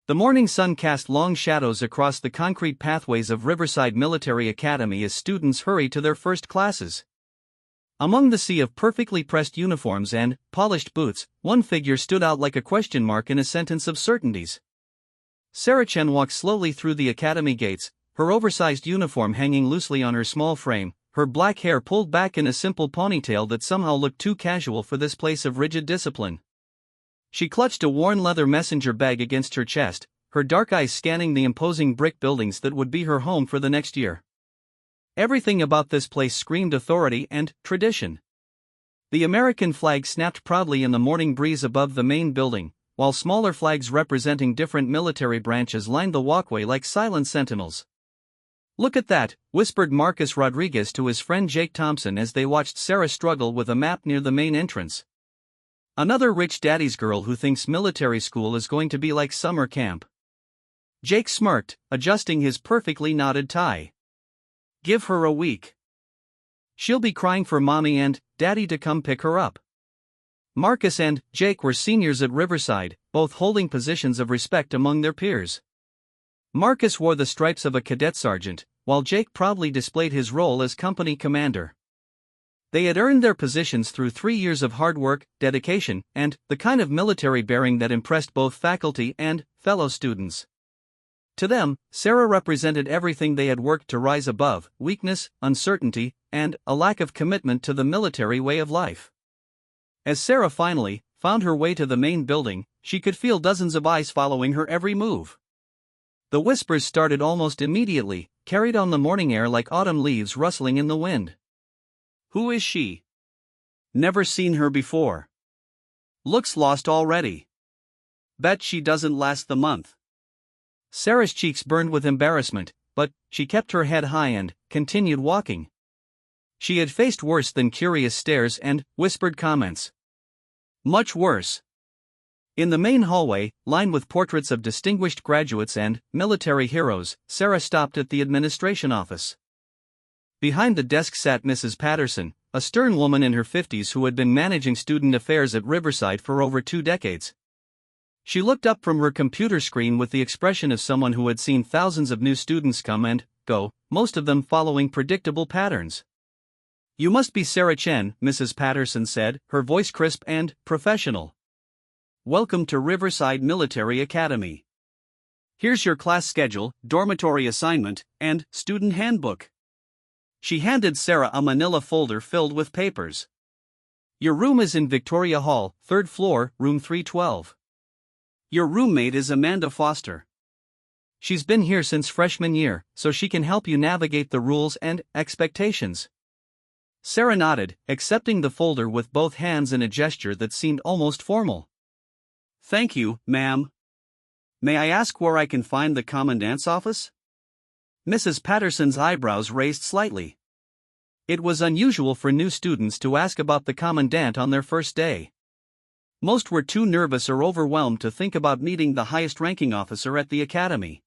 The morning sun cast long shadows across the concrete pathways of Riverside Military Academy as students hurry to their first classes. Among the sea of perfectly pressed uniforms and polished boots, one figure stood out like a question mark in a sentence of certainties. Sarah Chen walked slowly through the academy gates, her oversized uniform hanging loosely on her small frame, her black hair pulled back in a simple ponytail that somehow looked too casual for this place of rigid discipline. She clutched a worn leather messenger bag against her chest, her dark eyes scanning the imposing brick buildings that would be her home for the next year. Everything about this place screamed authority and tradition. The American flag snapped proudly in the morning breeze above the main building, while smaller flags representing different military branches lined the walkway like silent sentinels. "Look at that," whispered Marcus Rodriguez to his friend Jake Thompson as they watched Sarah struggle with a map near the main entrance. "Another rich daddy's girl who thinks military school is going to be like summer camp." Jake smirked, adjusting his perfectly knotted tie. "Give her a week. She'll be crying for mommy and daddy to come pick her up." Marcus and Jake were seniors at Riverside, both holding positions of respect among their peers. Marcus wore the stripes of a cadet sergeant, while Jake proudly displayed his role as company commander. They had earned their positions through 3 years of hard work, dedication, and the kind of military bearing that impressed both faculty and fellow students. To them, Sarah represented everything they had worked to rise above: weakness, uncertainty, and a lack of commitment to the military way of life. As Sarah finally found her way to the main building, she could feel dozens of eyes following her every move. The whispers started almost immediately, carried on the morning air like autumn leaves rustling in the wind. "Who is she? Never seen her before. Looks lost already. Bet she doesn't last the month." Sarah's cheeks burned with embarrassment, but she kept her head high and continued walking. She had faced worse than curious stares and whispered comments. Much worse. In the main hallway, lined with portraits of distinguished graduates and military heroes, Sarah stopped at the administration office. Behind the desk sat Mrs. Patterson, a stern woman in her 50s who had been managing student affairs at Riverside for over 2 decades. She looked up from her computer screen with the expression of someone who had seen thousands of new students come and go, most of them following predictable patterns. "You must be Sarah Chen," Mrs. Patterson said, her voice crisp and professional. "Welcome to Riverside Military Academy. Here's your class schedule, dormitory assignment, and student handbook." She handed Sarah a manila folder filled with papers. "Your room is in Victoria Hall, 3rd floor, room 312. Your roommate is Amanda Foster. She's been here since freshman year, so she can help you navigate the rules and expectations." Sarah nodded, accepting the folder with both hands in a gesture that seemed almost formal. "Thank you, ma'am. May I ask where I can find the commandant's office?" Mrs. Patterson's eyebrows raised slightly. It was unusual for new students to ask about the commandant on their first day. Most were too nervous or overwhelmed to think about meeting the highest-ranking officer at the academy.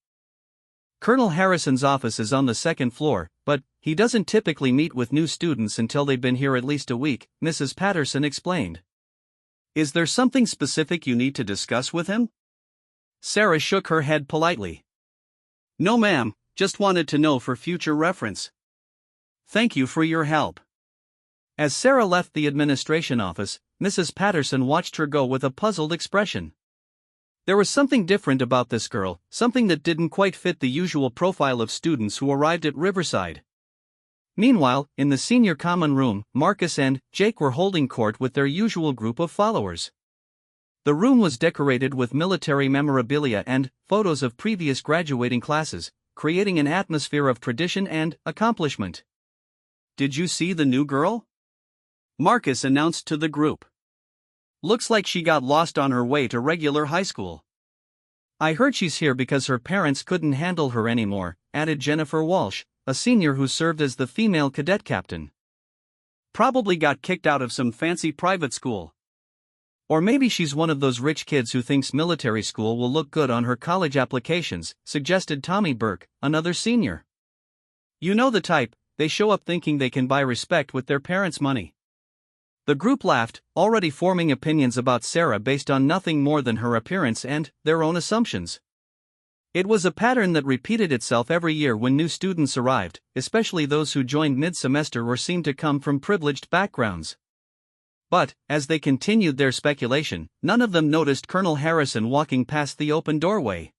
"Colonel Harrison's office is on the 2nd floor, but he doesn't typically meet with new students until they've been here at least a week," Mrs. Patterson explained. "Is there something specific you need to discuss with him?" Sarah shook her head politely. "No, ma'am. Just wanted to know for future reference. Thank you for your help." As Sarah left the administration office, Mrs. Patterson watched her go with a puzzled expression. There was something different about this girl, something that didn't quite fit the usual profile of students who arrived at Riverside. Meanwhile, in the senior common room, Marcus and Jake were holding court with their usual group of followers. The room was decorated with military memorabilia and photos of previous graduating classes, creating an atmosphere of tradition and accomplishment. "Did you see the new girl?" Marcus announced to the group. "Looks like she got lost on her way to regular high school." "I heard she's here because her parents couldn't handle her anymore," added Jennifer Walsh, a senior who served as the female cadet captain. "Probably got kicked out of some fancy private school. Or maybe she's one of those rich kids who thinks military school will look good on her college applications," suggested Tommy Burke, another senior. "You know the type, they show up thinking they can buy respect with their parents' money." The group laughed, already forming opinions about Sarah based on nothing more than her appearance and their own assumptions. It was a pattern that repeated itself every year when new students arrived, especially those who joined mid-semester or seemed to come from privileged backgrounds. But, as they continued their speculation, none of them noticed Colonel Harrison walking past the open doorway.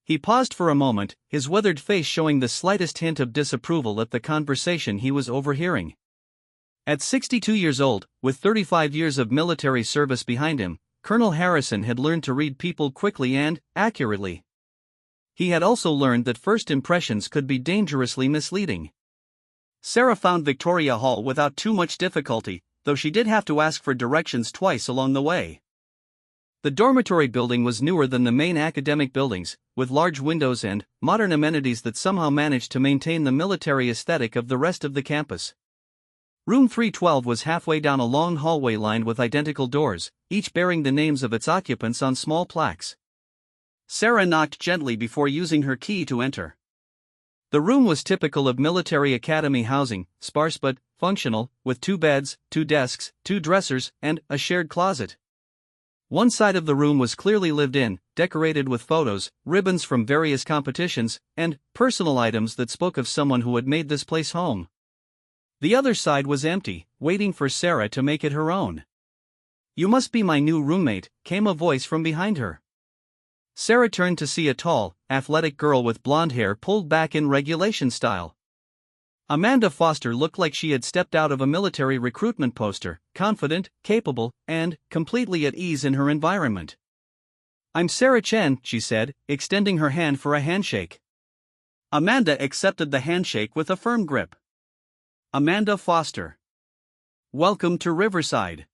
He paused for a moment, his weathered face showing the slightest hint of disapproval at the conversation he was overhearing. At 62 years old, with 35 years of military service behind him, Colonel Harrison had learned to read people quickly and accurately. He had also learned that first impressions could be dangerously misleading. Sarah found Victoria Hall without too much difficulty, though she did have to ask for directions twice along the way. The dormitory building was newer than the main academic buildings, with large windows and modern amenities that somehow managed to maintain the military aesthetic of the rest of the campus. Room 312 was halfway down a long hallway lined with identical doors, each bearing the names of its occupants on small plaques. Sarah knocked gently before using her key to enter. The room was typical of military academy housing, sparse but functional, with 2 beds, 2 desks, 2 dressers, and a shared closet. One side of the room was clearly lived in, decorated with photos, ribbons from various competitions, and personal items that spoke of someone who had made this place home. The other side was empty, waiting for Sarah to make it her own. "You must be my new roommate," came a voice from behind her. Sarah turned to see a tall, athletic girl with blonde hair pulled back in regulation style. Amanda Foster looked like she had stepped out of a military recruitment poster, confident, capable, and completely at ease in her environment. "I'm Sarah Chen," she said, extending her hand for a handshake. Amanda accepted the handshake with a firm grip. "Amanda Foster. Welcome to Riverside.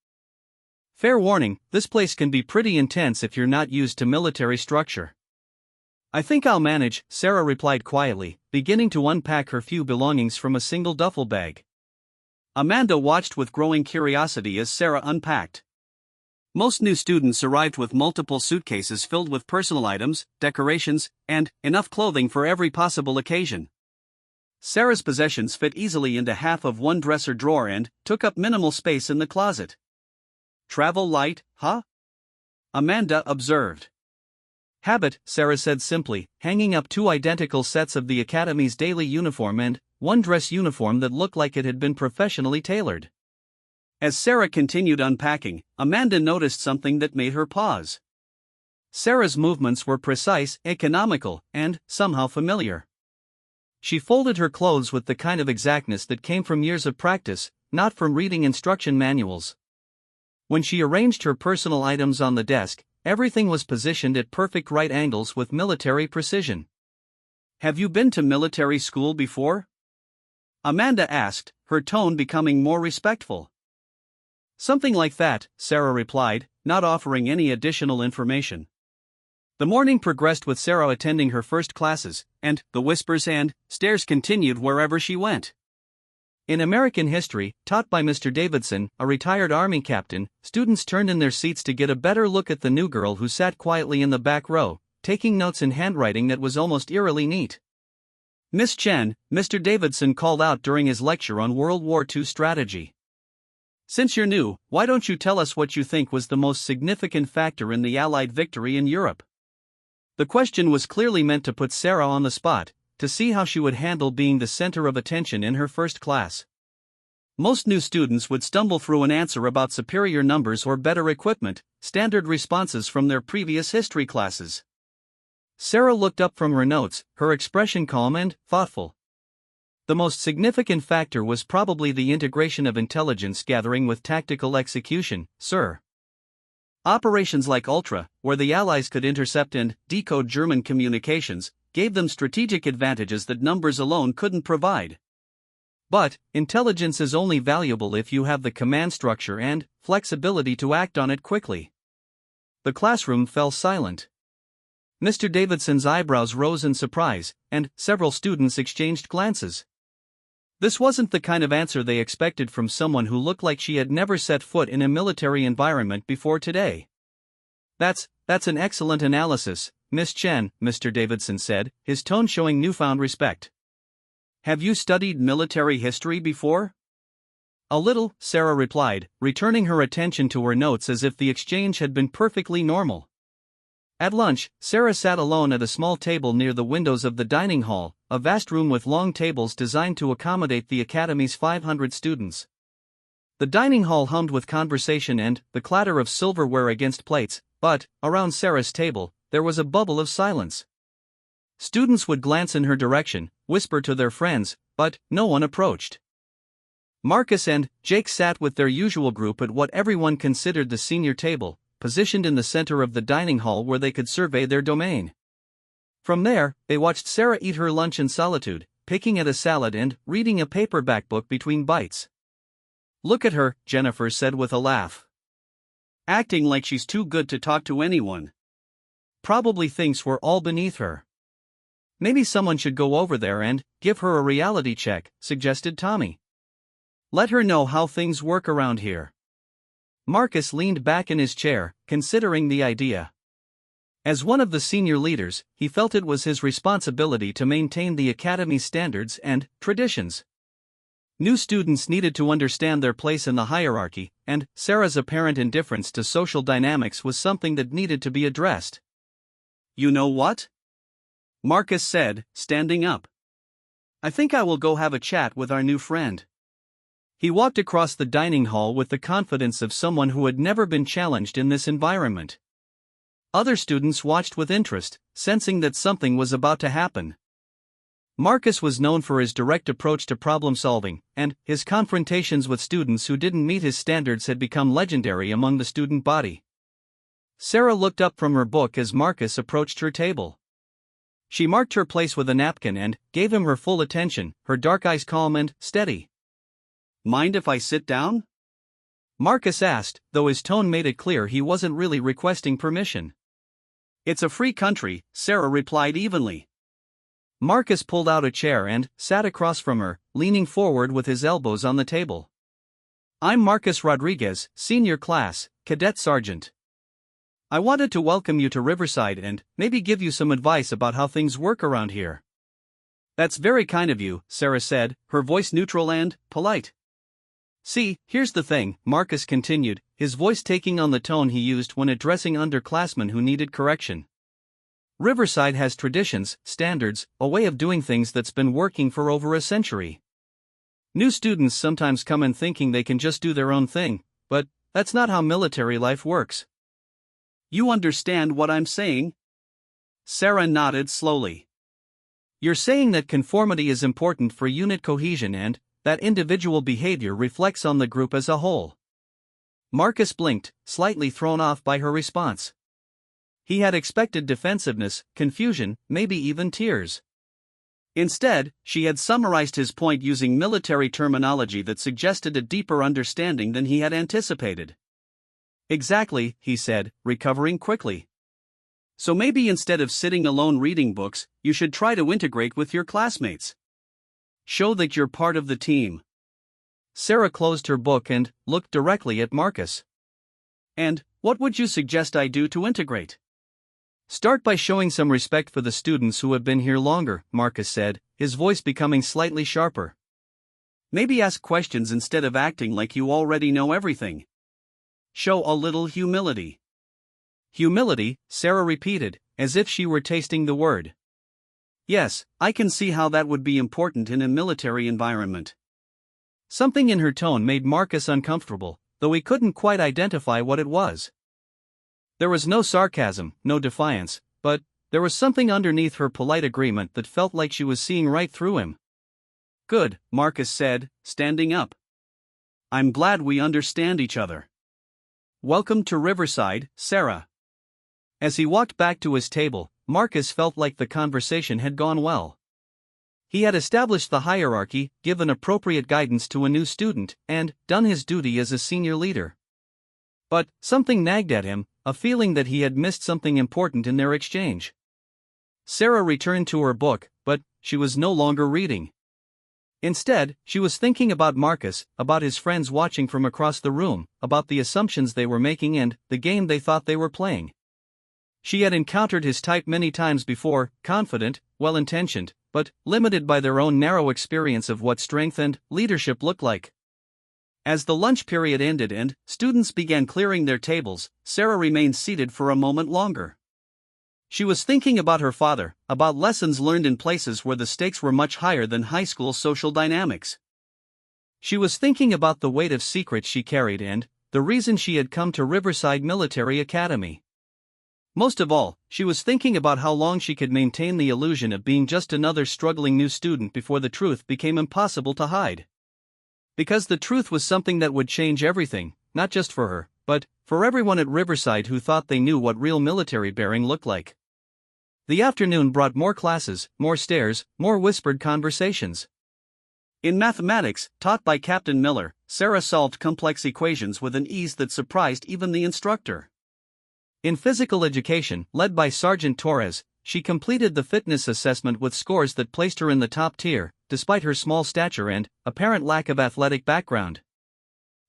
Fair warning, this place can be pretty intense if you're not used to military structure." "I think I'll manage," Sarah replied quietly, beginning to unpack her few belongings from a single duffel bag. Amanda watched with growing curiosity as Sarah unpacked. Most new students arrived with multiple suitcases filled with personal items, decorations, and enough clothing for every possible occasion. Sarah's possessions fit easily into half of one dresser drawer and took up minimal space in the closet. "Travel light, huh?" Amanda observed. "Habit," Sarah said simply, hanging up 2 identical sets of the academy's daily uniform and one dress uniform that looked like it had been professionally tailored. As Sarah continued unpacking, Amanda noticed something that made her pause. Sarah's movements were precise, economical, and somehow familiar. She folded her clothes with the kind of exactness that came from years of practice, not from reading instruction manuals. When she arranged her personal items on the desk, everything was positioned at perfect right angles with military precision. "Have you been to military school before?" Amanda asked, her tone becoming more respectful. "Something like that," Sarah replied, not offering any additional information. The morning progressed with Sarah attending her first classes, and the whispers and stares continued wherever she went. In American history, taught by Mr. Davidson, a retired Army captain, students turned in their seats to get a better look at the new girl who sat quietly in the back row, taking notes in handwriting that was almost eerily neat. "Miss Chen," Mr. Davidson called out during his lecture on World War II strategy. "Since you're new, why don't you tell us what you think was the most significant factor in the Allied victory in Europe?" The question was clearly meant to put Sarah on the spot, to see how she would handle being the center of attention in her first class. Most new students would stumble through an answer about superior numbers or better equipment, standard responses from their previous history classes. Sarah looked up from her notes, her expression calm and thoughtful. The most significant factor was probably the integration of intelligence gathering with tactical execution, sir. Operations like Ultra, where the Allies could intercept and decode German communications, gave them strategic advantages that numbers alone couldn't provide. But, intelligence is only valuable if you have the command structure and flexibility to act on it quickly. The classroom fell silent. Mr. Davidson's eyebrows rose in surprise, and several students exchanged glances. This wasn't the kind of answer they expected from someone who looked like she had never set foot in a military environment before today. That's an excellent analysis, Miss Chen," Mr. Davidson said, his tone showing newfound respect. "Have you studied military history before?" "A little," Sarah replied, returning her attention to her notes as if the exchange had been perfectly normal. At lunch, Sarah sat alone at a small table near the windows of the dining hall, a vast room with long tables designed to accommodate the academy's 500 students. The dining hall hummed with conversation and the clatter of silverware against plates, but, around Sarah's table, there was a bubble of silence. Students would glance in her direction, whisper to their friends, but no one approached. Marcus and Jake sat with their usual group at what everyone considered the senior table, positioned in the center of the dining hall where they could survey their domain. From there, they watched Sarah eat her lunch in solitude, picking at a salad and reading a paperback book between bites. "Look at her," Jennifer said with a laugh. "Acting like she's too good to talk to anyone. Probably thinks we're all beneath her." "Maybe someone should go over there and give her a reality check," suggested Tommy. "Let her know how things work around here." Marcus leaned back in his chair, considering the idea. As one of the senior leaders, he felt it was his responsibility to maintain the academy's standards and traditions. New students needed to understand their place in the hierarchy, and Sarah's apparent indifference to social dynamics was something that needed to be addressed. "You know what?" Marcus said, standing up. "I think I will go have a chat with our new friend." He walked across the dining hall with the confidence of someone who had never been challenged in this environment. Other students watched with interest, sensing that something was about to happen. Marcus was known for his direct approach to problem solving, and his confrontations with students who didn't meet his standards had become legendary among the student body. Sarah looked up from her book as Marcus approached her table. She marked her place with a napkin and gave him her full attention, her dark eyes calm and steady. "Mind if I sit down?" Marcus asked, though his tone made it clear he wasn't really requesting permission. "It's a free country," Sarah replied evenly. Marcus pulled out a chair and sat across from her, leaning forward with his elbows on the table. "I'm Marcus Rodriguez, senior class, cadet sergeant. I wanted to welcome you to Riverside and maybe give you some advice about how things work around here." "That's very kind of you," Sarah said, her voice neutral and polite. "See, here's the thing," Marcus continued, his voice taking on the tone he used when addressing underclassmen who needed correction. "Riverside has traditions, standards, a way of doing things that's been working for over a century. New students sometimes come in thinking they can just do their own thing, but that's not how military life works." "You understand what I'm saying?" Sarah nodded slowly. "You're saying that conformity is important for unit cohesion and that individual behavior reflects on the group as a whole." Marcus blinked, slightly thrown off by her response. He had expected defensiveness, confusion, maybe even tears. Instead, she had summarized his point using military terminology that suggested a deeper understanding than he had anticipated. "Exactly," he said, recovering quickly. "So maybe instead of sitting alone reading books, you should try to integrate with your classmates. Show that you're part of the team." Sarah closed her book and looked directly at Marcus. "And what would you suggest I do to integrate?" "Start by showing some respect for the students who have been here longer," Marcus said, his voice becoming slightly sharper. "Maybe ask questions instead of acting like you already know everything. Show a little humility." "Humility," Sarah repeated, as if she were tasting the word. "Yes, I can see how that would be important in a military environment." Something in her tone made Marcus uncomfortable, though he couldn't quite identify what it was. There was no sarcasm, no defiance, but there was something underneath her polite agreement that felt like she was seeing right through him. "Good," Marcus said, standing up. "I'm glad we understand each other. Welcome to Riverside, Sarah." As he walked back to his table, Marcus felt like the conversation had gone well. He had established the hierarchy, given appropriate guidance to a new student, and done his duty as a senior leader. But something nagged at him, a feeling that he had missed something important in their exchange. Sarah returned to her book, but she was no longer reading. Instead, she was thinking about Marcus, about his friends watching from across the room, about the assumptions they were making and the game they thought they were playing. She had encountered his type many times before, confident, well-intentioned, but limited by their own narrow experience of what strength and leadership looked like. As the lunch period ended and students began clearing their tables, Sarah remained seated for a moment longer. She was thinking about her father, about lessons learned in places where the stakes were much higher than high school social dynamics. She was thinking about the weight of secrets she carried and the reason she had come to Riverside Military Academy. Most of all, she was thinking about how long she could maintain the illusion of being just another struggling new student before the truth became impossible to hide. Because the truth was something that would change everything, not just for her, but for everyone at Riverside who thought they knew what real military bearing looked like. The afternoon brought more classes, more stares, more whispered conversations. In mathematics, taught by Captain Miller, Sarah solved complex equations with an ease that surprised even the instructor. In physical education, led by Sergeant Torres, she completed the fitness assessment with scores that placed her in the top tier, despite her small stature and apparent lack of athletic background.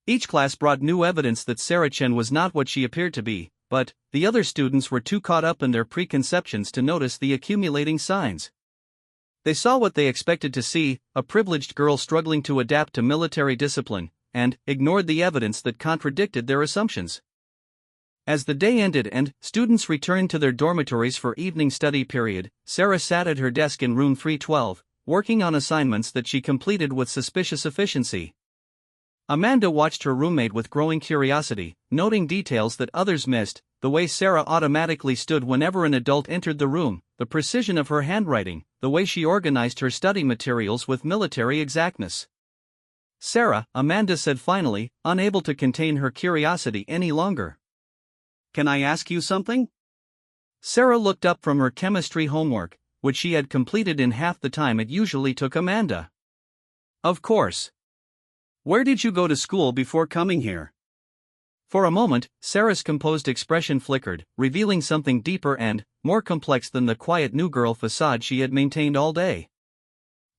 Each class brought new evidence that Sarah Chen was not what she appeared to be, but the other students were too caught up in their preconceptions to notice the accumulating signs. They saw what they expected to see, a privileged girl struggling to adapt to military discipline, and ignored the evidence that contradicted their assumptions. As the day ended and students returned to their dormitories for evening study period, Sarah sat at her desk in room 312, working on assignments that she completed with suspicious efficiency. Amanda watched her roommate with growing curiosity, noting details that others missed, the way Sarah automatically stood whenever an adult entered the room, the precision of her handwriting, the way she organized her study materials with military exactness. "Sarah," Amanda said finally, unable to contain her curiosity any longer. "Can I ask you something?" Sarah looked up from her chemistry homework, which she had completed in half the time it usually took Amanda. "Of course. Where did you go to school before coming here?" For a moment, Sarah's composed expression flickered, revealing something deeper and more complex than the quiet new girl facade she had maintained all day.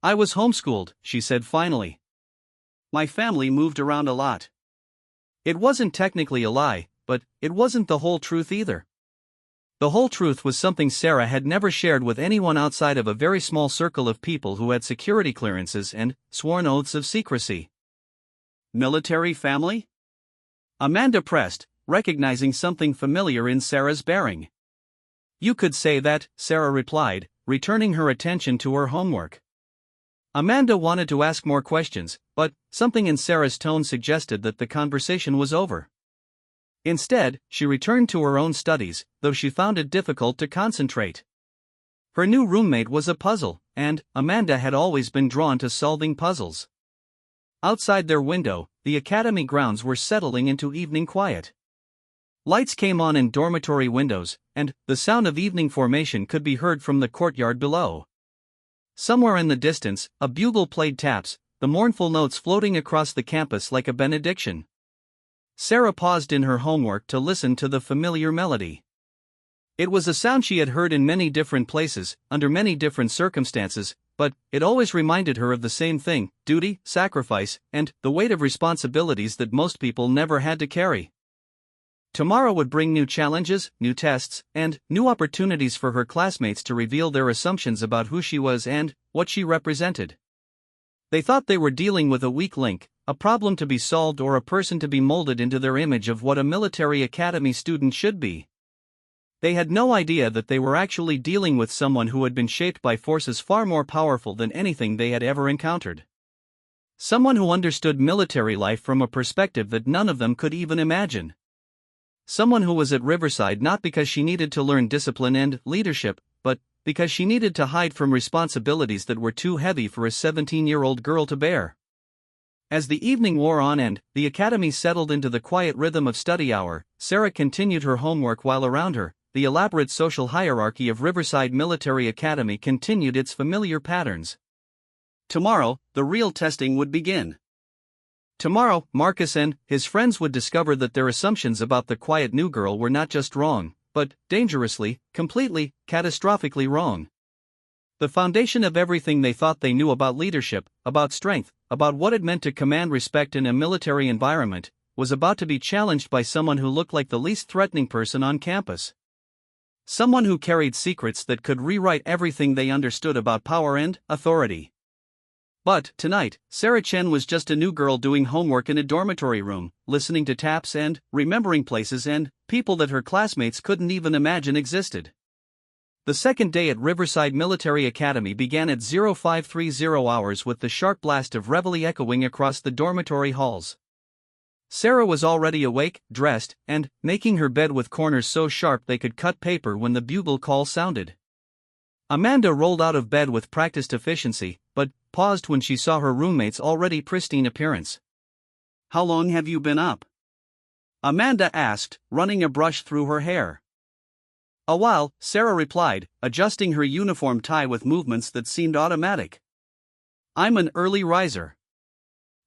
"I was homeschooled," she said finally. "My family moved around a lot." It wasn't technically a lie, but it wasn't the whole truth either. The whole truth was something Sarah had never shared with anyone outside of a very small circle of people who had security clearances and sworn oaths of secrecy. "Military family?" Amanda pressed, recognizing something familiar in Sarah's bearing. "You could say that," Sarah replied, returning her attention to her homework. Amanda wanted to ask more questions, but something in Sarah's tone suggested that the conversation was over. Instead, she returned to her own studies, though she found it difficult to concentrate. Her new roommate was a puzzle, and Amanda had always been drawn to solving puzzles. Outside their window, the academy grounds were settling into evening quiet. Lights came on in dormitory windows, and the sound of evening formation could be heard from the courtyard below. Somewhere in the distance, a bugle played taps, the mournful notes floating across the campus like a benediction. Sarah paused in her homework to listen to the familiar melody. It was a sound she had heard in many different places, under many different circumstances, but it always reminded her of the same thing: duty, sacrifice, and the weight of responsibilities that most people never had to carry. Tomorrow would bring new challenges, new tests, and new opportunities for her classmates to reveal their assumptions about who she was and what she represented. They thought they were dealing with a weak link, a problem to be solved, or a person to be molded into their image of what a military academy student should be. They had no idea that they were actually dealing with someone who had been shaped by forces far more powerful than anything they had ever encountered. Someone who understood military life from a perspective that none of them could even imagine. Someone who was at Riverside not because she needed to learn discipline and leadership, but because she needed to hide from responsibilities that were too heavy for a 17-year-old girl to bear. As the evening wore on and the academy settled into the quiet rhythm of study hour, Sarah continued her homework while around her, the elaborate social hierarchy of Riverside Military Academy continued its familiar patterns. Tomorrow, the real testing would begin. Tomorrow, Marcus and his friends would discover that their assumptions about the quiet new girl were not just wrong, but dangerously, completely, catastrophically wrong. The foundation of everything they thought they knew about leadership, about strength, about what it meant to command respect in a military environment, was about to be challenged by someone who looked like the least threatening person on campus. Someone who carried secrets that could rewrite everything they understood about power and authority. But, tonight, Sarah Chen was just a new girl doing homework in a dormitory room, listening to taps and remembering places and people that her classmates couldn't even imagine existed. The second day at Riverside Military Academy began at 0530 hours with the sharp blast of reveille echoing across the dormitory halls. Sarah was already awake, dressed, and making her bed with corners so sharp they could cut paper when the bugle call sounded. Amanda rolled out of bed with practiced efficiency, but paused when she saw her roommate's already pristine appearance. "How long have you been up?" Amanda asked, running a brush through her hair. "A while," Sarah replied, adjusting her uniform tie with movements that seemed automatic. "I'm an early riser."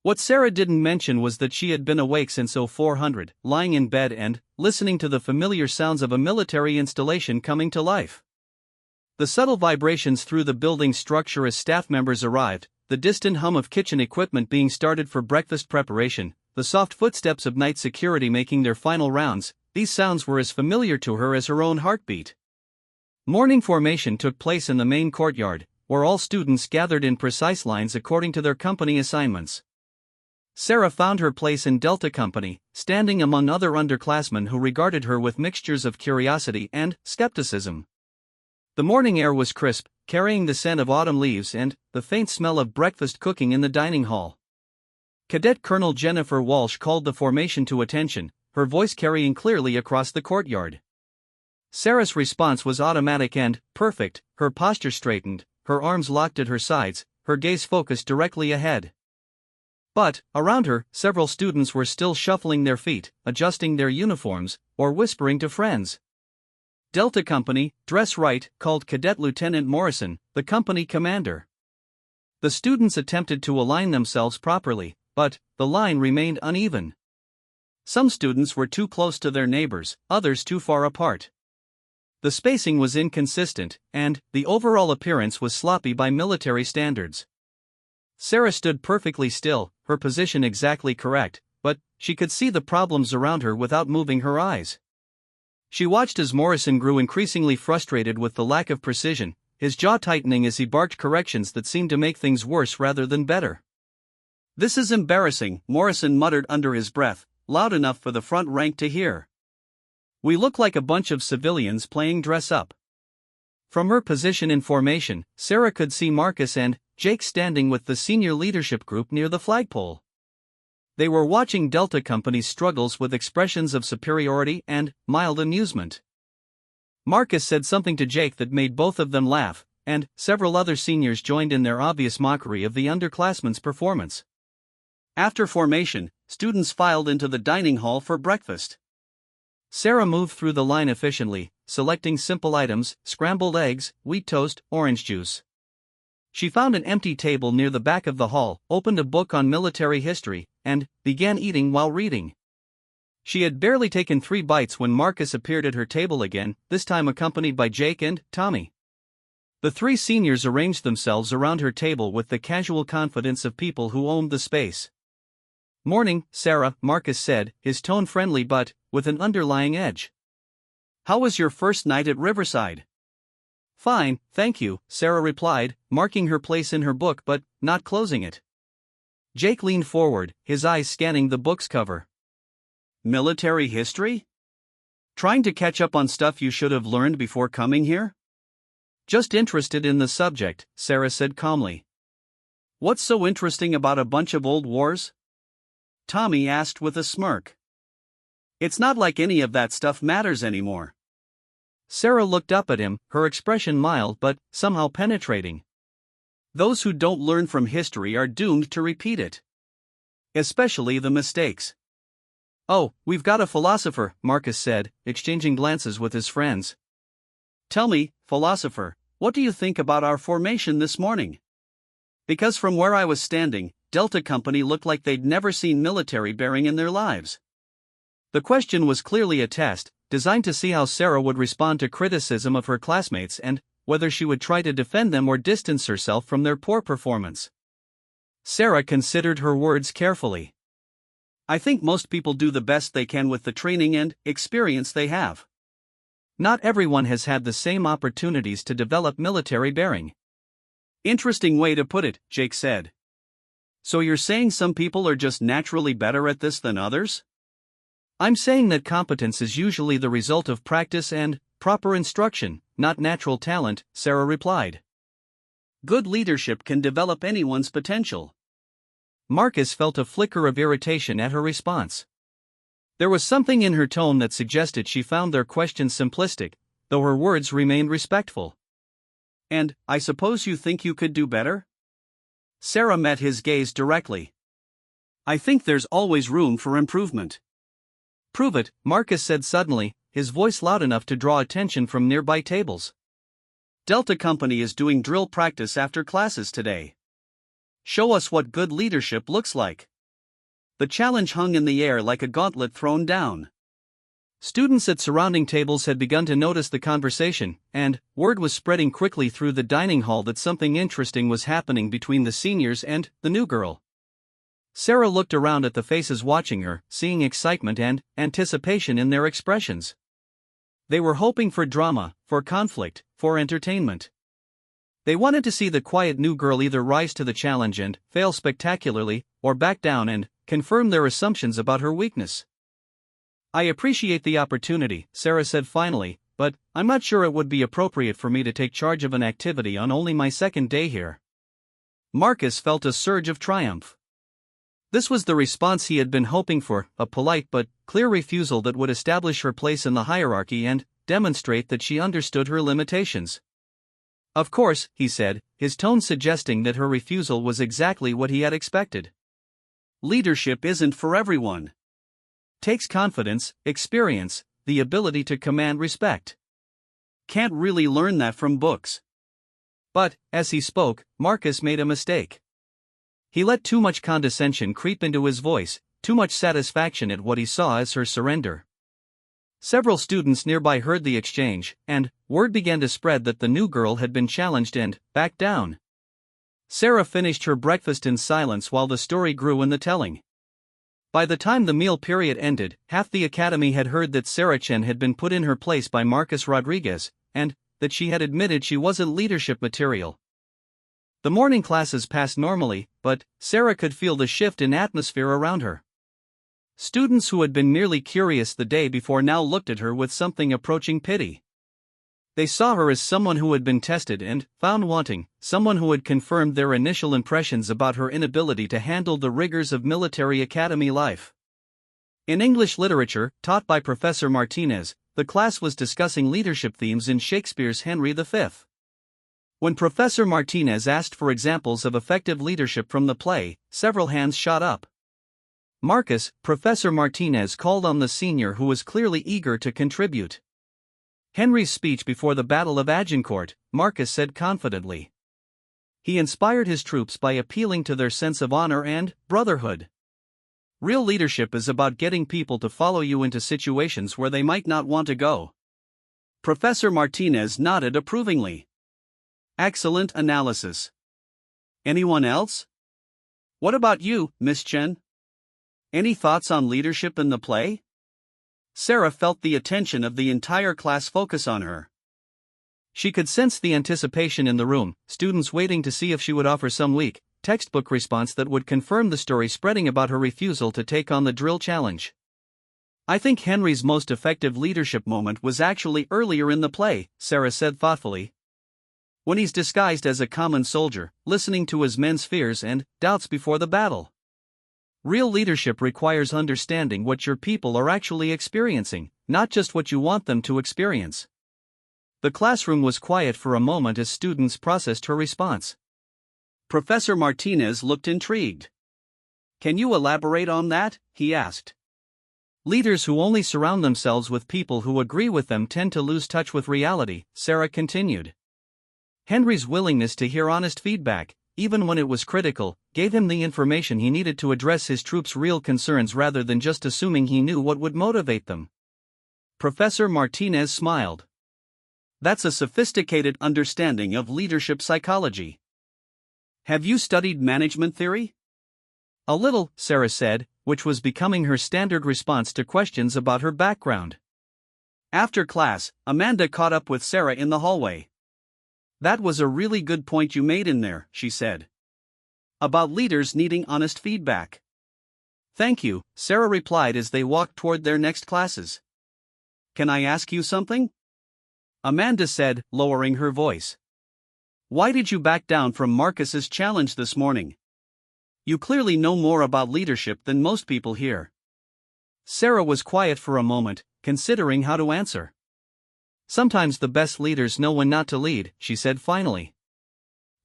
What Sarah didn't mention was that she had been awake since 0400, lying in bed and listening to the familiar sounds of a military installation coming to life. The subtle vibrations through the building's structure as staff members arrived, the distant hum of kitchen equipment being started for breakfast preparation, the soft footsteps of night security making their final rounds, these sounds were as familiar to her as her own heartbeat. Morning formation took place in the main courtyard, where all students gathered in precise lines according to their company assignments. Sarah found her place in Delta Company, standing among other underclassmen who regarded her with mixtures of curiosity and skepticism. The morning air was crisp, carrying the scent of autumn leaves and the faint smell of breakfast cooking in the dining hall. Cadet Colonel Jennifer Walsh called the formation to attention, her voice carrying clearly across the courtyard. Sarah's response was automatic and perfect, her posture straightened, her arms locked at her sides, her gaze focused directly ahead. But, around her, several students were still shuffling their feet, adjusting their uniforms, or whispering to friends. Delta Company, dress right, called Cadet Lieutenant Morrison, the company commander. The students attempted to align themselves properly, but the line remained uneven. Some students were too close to their neighbors, others too far apart. The spacing was inconsistent, and the overall appearance was sloppy by military standards. Sarah stood perfectly still, her position exactly correct, but she could see the problems around her without moving her eyes. She watched as Morrison grew increasingly frustrated with the lack of precision, his jaw tightening as he barked corrections that seemed to make things worse rather than better. "This is embarrassing," Morrison muttered under his breath, loud enough for the front rank to hear. "We look like a bunch of civilians playing dress-up." From her position in formation, Sarah could see Marcus and Jake standing with the senior leadership group near the flagpole. They were watching Delta Company's struggles with expressions of superiority and mild amusement. Marcus said something to Jake that made both of them laugh, and several other seniors joined in their obvious mockery of the underclassmen's performance. After formation, students filed into the dining hall for breakfast. Sarah moved through the line efficiently, selecting simple items: scrambled eggs, wheat toast, orange juice. She found an empty table near the back of the hall, opened a book on military history, and began eating while reading. She had barely taken 3 bites when Marcus appeared at her table again, this time accompanied by Jake and Tommy. The 3 seniors arranged themselves around her table with the casual confidence of people who owned the space. "Morning, Sarah," Marcus said, his tone friendly but with an underlying edge. "How was your first night at Riverside?" "Fine, thank you," Sarah replied, marking her place in her book but not closing it. Jake leaned forward, his eyes scanning the book's cover. "Military history? Trying to catch up on stuff you should have learned before coming here?" "Just interested in the subject," Sarah said calmly. "What's so interesting about a bunch of old wars?" Tommy asked with a smirk. "It's not like any of that stuff matters anymore." Sarah looked up at him, her expression mild but somehow penetrating. "Those who don't learn from history are doomed to repeat it. Especially the mistakes." "Oh, we've got a philosopher," Marcus said, exchanging glances with his friends. "Tell me, philosopher, what do you think about our formation this morning?" Because from where I was standing, Delta Company looked like they'd never seen military bearing in their lives. The question was clearly a test, designed to see how Sarah would respond to criticism of her classmates and whether she would try to defend them or distance herself from their poor performance. Sarah considered her words carefully. "I think most people do the best they can with the training and experience they have. Not everyone has had the same opportunities to develop military bearing." "Interesting way to put it," Jake said. "So you're saying some people are just naturally better at this than others?" "I'm saying that competence is usually the result of practice and proper instruction, not natural talent, Sarah replied. Good leadership can develop anyone's potential. Marcus felt a flicker of irritation at her response. There was something in her tone that suggested she found their questions simplistic, though her words remained respectful. And, I suppose you think you could do better? Sarah met his gaze directly. I think there's always room for improvement. Prove it, Marcus said suddenly, his voice loud enough to draw attention from nearby tables. Delta Company is doing drill practice after classes today. Show us what good leadership looks like. The challenge hung in the air like a gauntlet thrown down. Students at surrounding tables had begun to notice the conversation, and word was spreading quickly through the dining hall that something interesting was happening between the seniors and the new girl. Sarah looked around at the faces watching her, seeing excitement and anticipation in their expressions. They were hoping for drama, for conflict, for entertainment. They wanted to see the quiet new girl either rise to the challenge and fail spectacularly, or back down and confirm their assumptions about her weakness. I appreciate the opportunity, Sarah said finally, but I'm not sure it would be appropriate for me to take charge of an activity on only my second day here. Marcus felt a surge of triumph. This was the response he had been hoping for, a polite but clear refusal that would establish her place in the hierarchy and demonstrate that she understood her limitations. Of course, he said, his tone suggesting that her refusal was exactly what he had expected. Leadership isn't for everyone. Takes confidence, experience, the ability to command respect. Can't really learn that from books. But, as he spoke, Marcus made a mistake. He let too much condescension creep into his voice, too much satisfaction at what he saw as her surrender. Several students nearby heard the exchange, and word began to spread that the new girl had been challenged and backed down. Sarah finished her breakfast in silence while the story grew in the telling. By the time the meal period ended, half the academy had heard that Sarah Chen had been put in her place by Marcus Rodriguez, and that she had admitted she wasn't leadership material. The morning classes passed normally, but Sarah could feel the shift in atmosphere around her. Students who had been merely curious the day before now looked at her with something approaching pity. They saw her as someone who had been tested and found wanting, someone who had confirmed their initial impressions about her inability to handle the rigors of military academy life. In English literature, taught by Professor Martinez, the class was discussing leadership themes in Shakespeare's Henry V. When Professor Martinez asked for examples of effective leadership from the play, several hands shot up. Marcus, Professor Martinez called on the senior who was clearly eager to contribute. Henry's speech before the Battle of Agincourt, Marcus said confidently. He inspired his troops by appealing to their sense of honor and brotherhood. Real leadership is about getting people to follow you into situations where they might not want to go. Professor Martinez nodded approvingly. Excellent analysis. Anyone else? What about you, Miss Chen? Any thoughts on leadership in the play? Sarah felt the attention of the entire class focus on her. She could sense the anticipation in the room, students waiting to see if she would offer some weak, textbook response that would confirm the story spreading about her refusal to take on the drill challenge. I think Henry's most effective leadership moment was actually earlier in the play, Sarah said thoughtfully. When he's disguised as a common soldier, listening to his men's fears and doubts before the battle. Real leadership requires understanding what your people are actually experiencing, not just what you want them to experience. The classroom was quiet for a moment as students processed her response. Professor Martinez looked intrigued. Can you elaborate on that? He asked. Leaders who only surround themselves with people who agree with them tend to lose touch with reality, Sarah continued. Henry's willingness to hear honest feedback, even when it was critical, gave him the information he needed to address his troops' real concerns rather than just assuming he knew what would motivate them. Professor Martinez smiled. That's a sophisticated understanding of leadership psychology. Have you studied management theory? A little, Sarah said, which was becoming her standard response to questions about her background. After class, Amanda caught up with Sarah in the hallway. That was a really good point you made in there, she said. About leaders needing honest feedback. Thank you, Sarah replied as they walked toward their next classes. Can I ask you something? Amanda said, lowering her voice. Why did you back down from Marcus's challenge this morning? You clearly know more about leadership than most people here. Sarah was quiet for a moment, considering how to answer. Sometimes the best leaders know when not to lead, she said finally.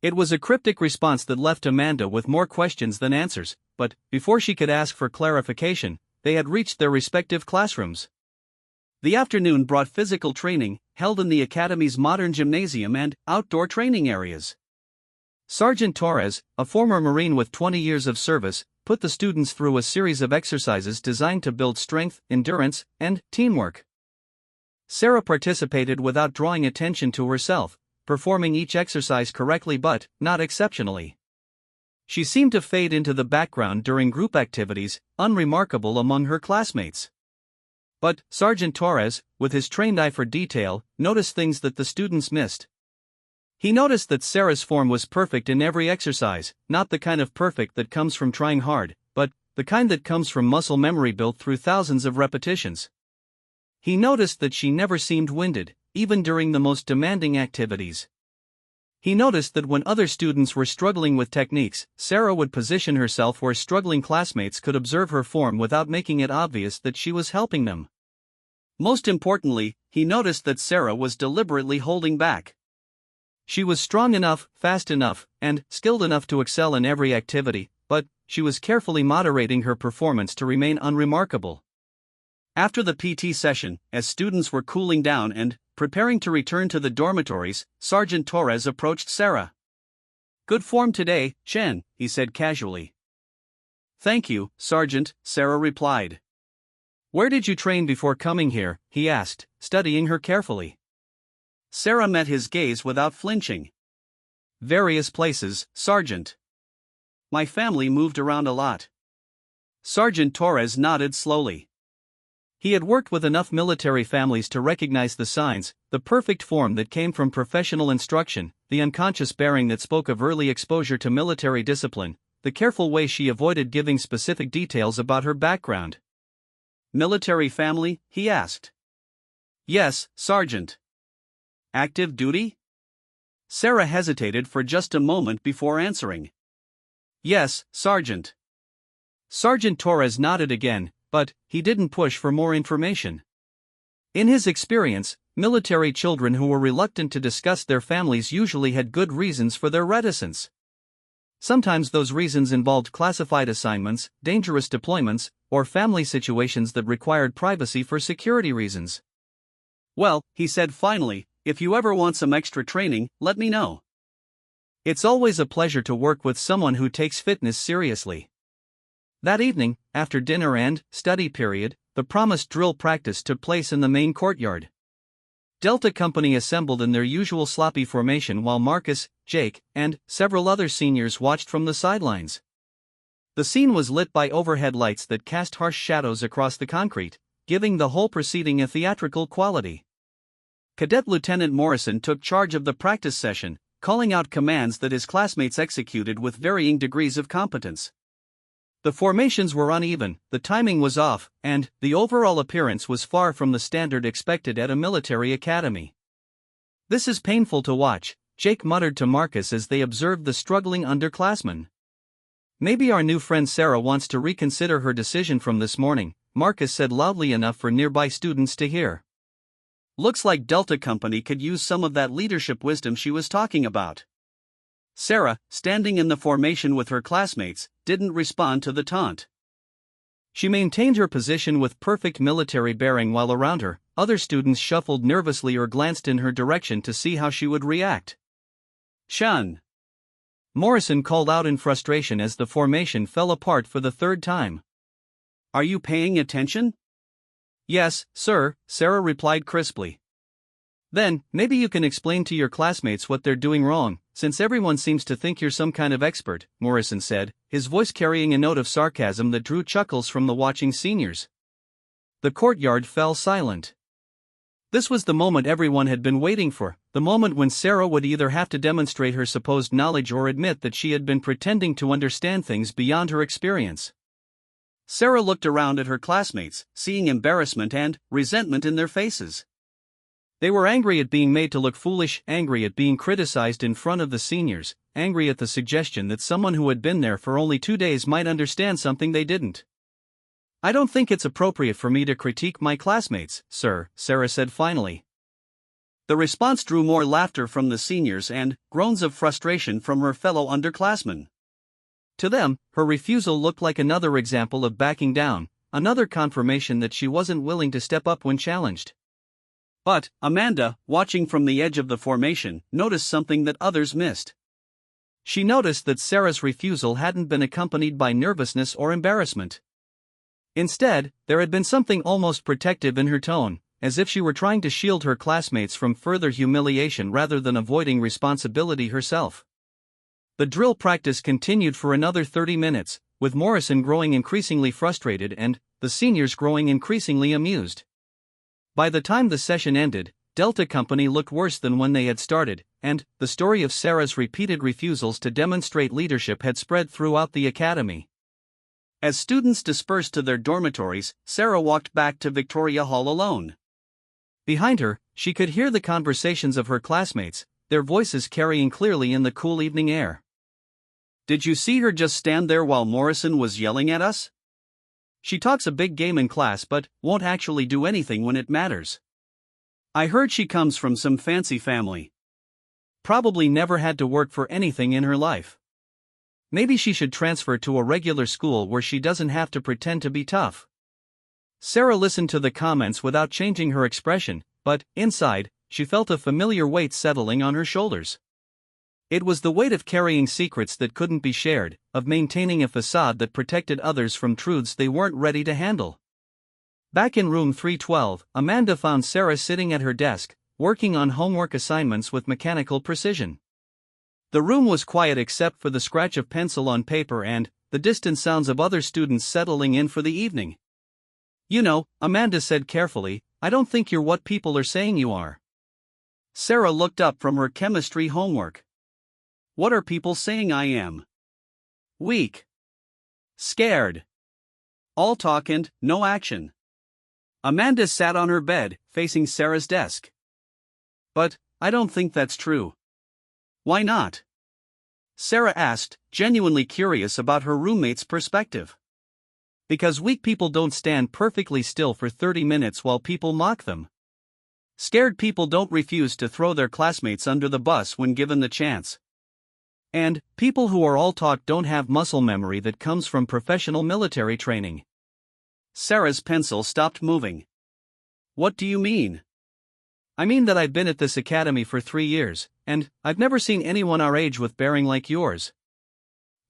It was a cryptic response that left Amanda with more questions than answers, but, before she could ask for clarification, they had reached their respective classrooms. The afternoon brought physical training, held in the Academy's modern gymnasium and outdoor training areas. Sergeant Torres, a former Marine with 20 years of service, put the students through a series of exercises designed to build strength, endurance, and teamwork. Sarah participated without drawing attention to herself, performing each exercise correctly but not exceptionally. She seemed to fade into the background during group activities, unremarkable among her classmates. But Sergeant Torres, with his trained eye for detail, noticed things that the students missed. He noticed that Sarah's form was perfect in every exercise, not the kind of perfect that comes from trying hard, but the kind that comes from muscle memory built through thousands of repetitions. He noticed that she never seemed winded, even during the most demanding activities. He noticed that when other students were struggling with techniques, Sarah would position herself where struggling classmates could observe her form without making it obvious that she was helping them. Most importantly, he noticed that Sarah was deliberately holding back. She was strong enough, fast enough, and skilled enough to excel in every activity, but she was carefully moderating her performance to remain unremarkable. After the PT session, as students were cooling down and preparing to return to the dormitories, Sergeant Torres approached Sarah. "Good form today, Chen," he said casually. "Thank you, Sergeant," Sarah replied. "Where did you train before coming here?" he asked, studying her carefully. Sarah met his gaze without flinching. "Various places, Sergeant. My family moved around a lot." Sergeant Torres nodded slowly. He had worked with enough military families to recognize the signs, the perfect form that came from professional instruction, the unconscious bearing that spoke of early exposure to military discipline, the careful way she avoided giving specific details about her background. "Military family?" he asked. "Yes, Sergeant." "Active duty?" Sarah hesitated for just a moment before answering. "Yes, Sergeant." Sergeant Torres nodded again, but he didn't push for more information. In his experience, military children who were reluctant to discuss their families usually had good reasons for their reticence. Sometimes those reasons involved classified assignments, dangerous deployments, or family situations that required privacy for security reasons. "Well," he said finally, "if you ever want some extra training, let me know." It's always a pleasure to work with someone who takes fitness seriously. That evening, after dinner and study period, the promised drill practice took place in the main courtyard. Delta Company assembled in their usual sloppy formation while Marcus, Jake, and several other seniors watched from the sidelines. The scene was lit by overhead lights that cast harsh shadows across the concrete, giving the whole proceeding a theatrical quality. Cadet Lieutenant Morrison took charge of the practice session, calling out commands that his classmates executed with varying degrees of competence. The formations were uneven, the timing was off, and the overall appearance was far from the standard expected at a military academy. "This is painful to watch," Jake muttered to Marcus as they observed the struggling underclassmen. "Maybe our new friend Sarah wants to reconsider her decision from this morning," Marcus said loudly enough for nearby students to hear. "Looks like Delta Company could use some of that leadership wisdom she was talking about." Sarah, standing in the formation with her classmates, didn't respond to the taunt. She maintained her position with perfect military bearing while around her, other students shuffled nervously or glanced in her direction to see how she would react. "Shun!" Morrison called out in frustration as the formation fell apart for the third time. "Are you paying attention?" "Yes, sir," Sarah replied crisply. "Then, maybe you can explain to your classmates what they're doing wrong, since everyone seems to think you're some kind of expert," Morrison said, his voice carrying a note of sarcasm that drew chuckles from the watching seniors. The courtyard fell silent. This was the moment everyone had been waiting for, the moment when Sarah would either have to demonstrate her supposed knowledge or admit that she had been pretending to understand things beyond her experience. Sarah looked around at her classmates, seeing embarrassment and resentment in their faces. They were angry at being made to look foolish, angry at being criticized in front of the seniors, angry at the suggestion that someone who had been there for only 2 days might understand something they didn't. "I don't think it's appropriate for me to critique my classmates, sir," Sarah said finally. The response drew more laughter from the seniors and groans of frustration from her fellow underclassmen. To them, her refusal looked like another example of backing down, another confirmation that she wasn't willing to step up when challenged. But Amanda, watching from the edge of the formation, noticed something that others missed. She noticed that Sarah's refusal hadn't been accompanied by nervousness or embarrassment. Instead, there had been something almost protective in her tone, as if she were trying to shield her classmates from further humiliation rather than avoiding responsibility herself. The drill practice continued for another 30 minutes, with Morrison growing increasingly frustrated and the seniors growing increasingly amused. By the time the session ended, Delta Company looked worse than when they had started, and the story of Sarah's repeated refusals to demonstrate leadership had spread throughout the academy. As students dispersed to their dormitories, Sarah walked back to Victoria Hall alone. Behind her, she could hear the conversations of her classmates, their voices carrying clearly in the cool evening air. "Did you see her just stand there while Morrison was yelling at us? She talks a big game in class but won't actually do anything when it matters. I heard she comes from some fancy family. Probably never had to work for anything in her life. Maybe she should transfer to a regular school where she doesn't have to pretend to be tough." Sarah listened to the comments without changing her expression, but, inside, she felt a familiar weight settling on her shoulders. It was the weight of carrying secrets that couldn't be shared, of maintaining a facade that protected others from truths they weren't ready to handle. Back in room 312, Amanda found Sarah sitting at her desk, working on homework assignments with mechanical precision. The room was quiet except for the scratch of pencil on paper and the distant sounds of other students settling in for the evening. "You know," Amanda said carefully, "I don't think you're what people are saying you are." Sarah looked up from her chemistry homework. "What are people saying I am?" "Weak. Scared. All talk and no action." Amanda sat on her bed, facing Sarah's desk. "But I don't think that's true." "Why not?" Sarah asked, genuinely curious about her roommate's perspective. "Because weak people don't stand perfectly still for 30 minutes while people mock them. Scared people don't refuse to throw their classmates under the bus when given the chance. And people who are all talk don't have muscle memory that comes from professional military training." Sarah's pencil stopped moving. "What do you mean?" "I mean that I've been at this academy for 3 years, and I've never seen anyone our age with bearing like yours.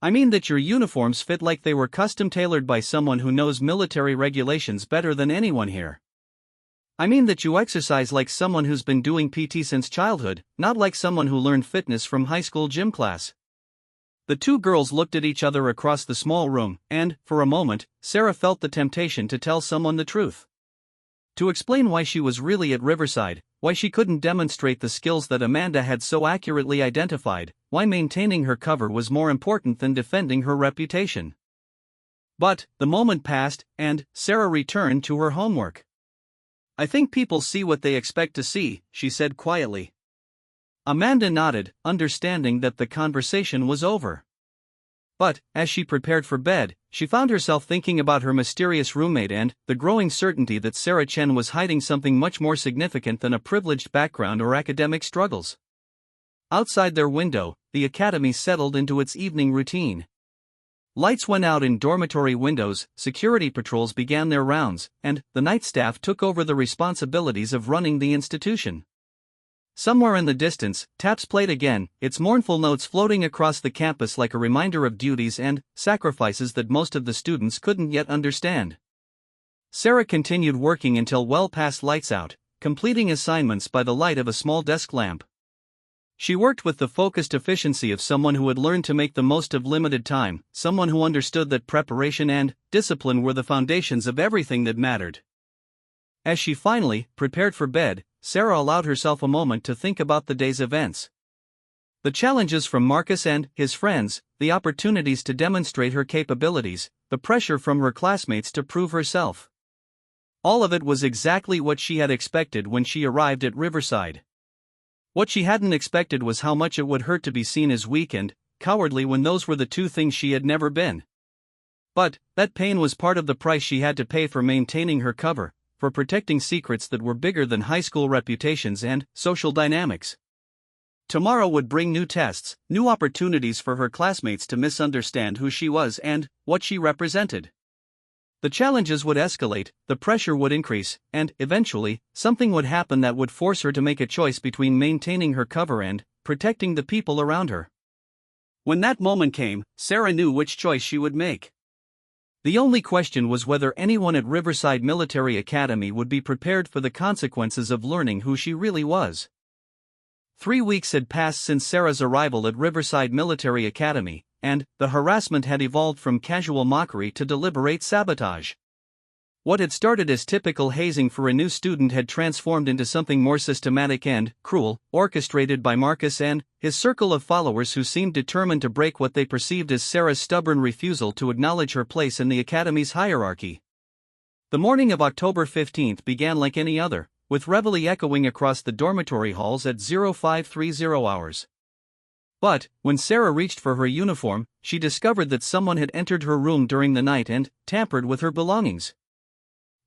I mean that your uniforms fit like they were custom tailored by someone who knows military regulations better than anyone here. I mean that you exercise like someone who's been doing PT since childhood, not like someone who learned fitness from high school gym class." The two girls looked at each other across the small room, and, for a moment, Sarah felt the temptation to tell someone the truth. To explain why she was really at Riverside, why she couldn't demonstrate the skills that Amanda had so accurately identified, why maintaining her cover was more important than defending her reputation. But the moment passed, and Sarah returned to her homework. "I think people see what they expect to see," she said quietly. Amanda nodded, understanding that the conversation was over. But, as she prepared for bed, she found herself thinking about her mysterious roommate and the growing certainty that Sarah Chen was hiding something much more significant than a privileged background or academic struggles. Outside their window, the academy settled into its evening routine. Lights went out in dormitory windows, security patrols began their rounds, and the night staff took over the responsibilities of running the institution. Somewhere in the distance, taps played again, its mournful notes floating across the campus like a reminder of duties and sacrifices that most of the students couldn't yet understand. Sarah continued working until well past lights out, completing assignments by the light of a small desk lamp. She worked with the focused efficiency of someone who had learned to make the most of limited time, someone who understood that preparation and discipline were the foundations of everything that mattered. As she finally prepared for bed, Sarah allowed herself a moment to think about the day's events. The challenges from Marcus and his friends, the opportunities to demonstrate her capabilities, the pressure from her classmates to prove herself. All of it was exactly what she had expected when she arrived at Riverside. What she hadn't expected was how much it would hurt to be seen as weak and cowardly when those were the two things she had never been. But that pain was part of the price she had to pay for maintaining her cover, for protecting secrets that were bigger than high school reputations and social dynamics. Tomorrow would bring new tests, new opportunities for her classmates to misunderstand who she was and what she represented. The challenges would escalate, the pressure would increase, and, eventually, something would happen that would force her to make a choice between maintaining her cover and protecting the people around her. When that moment came, Sarah knew which choice she would make. The only question was whether anyone at Riverside Military Academy would be prepared for the consequences of learning who she really was. 3 weeks had passed since Sarah's arrival at Riverside Military Academy, and the harassment had evolved from casual mockery to deliberate sabotage. What had started as typical hazing for a new student had transformed into something more systematic and cruel, orchestrated by Marcus and his circle of followers who seemed determined to break what they perceived as Sarah's stubborn refusal to acknowledge her place in the academy's hierarchy. The morning of October 15th began like any other, with reveille echoing across the dormitory halls at 0530 hours. But, when Sarah reached for her uniform, she discovered that someone had entered her room during the night and tampered with her belongings.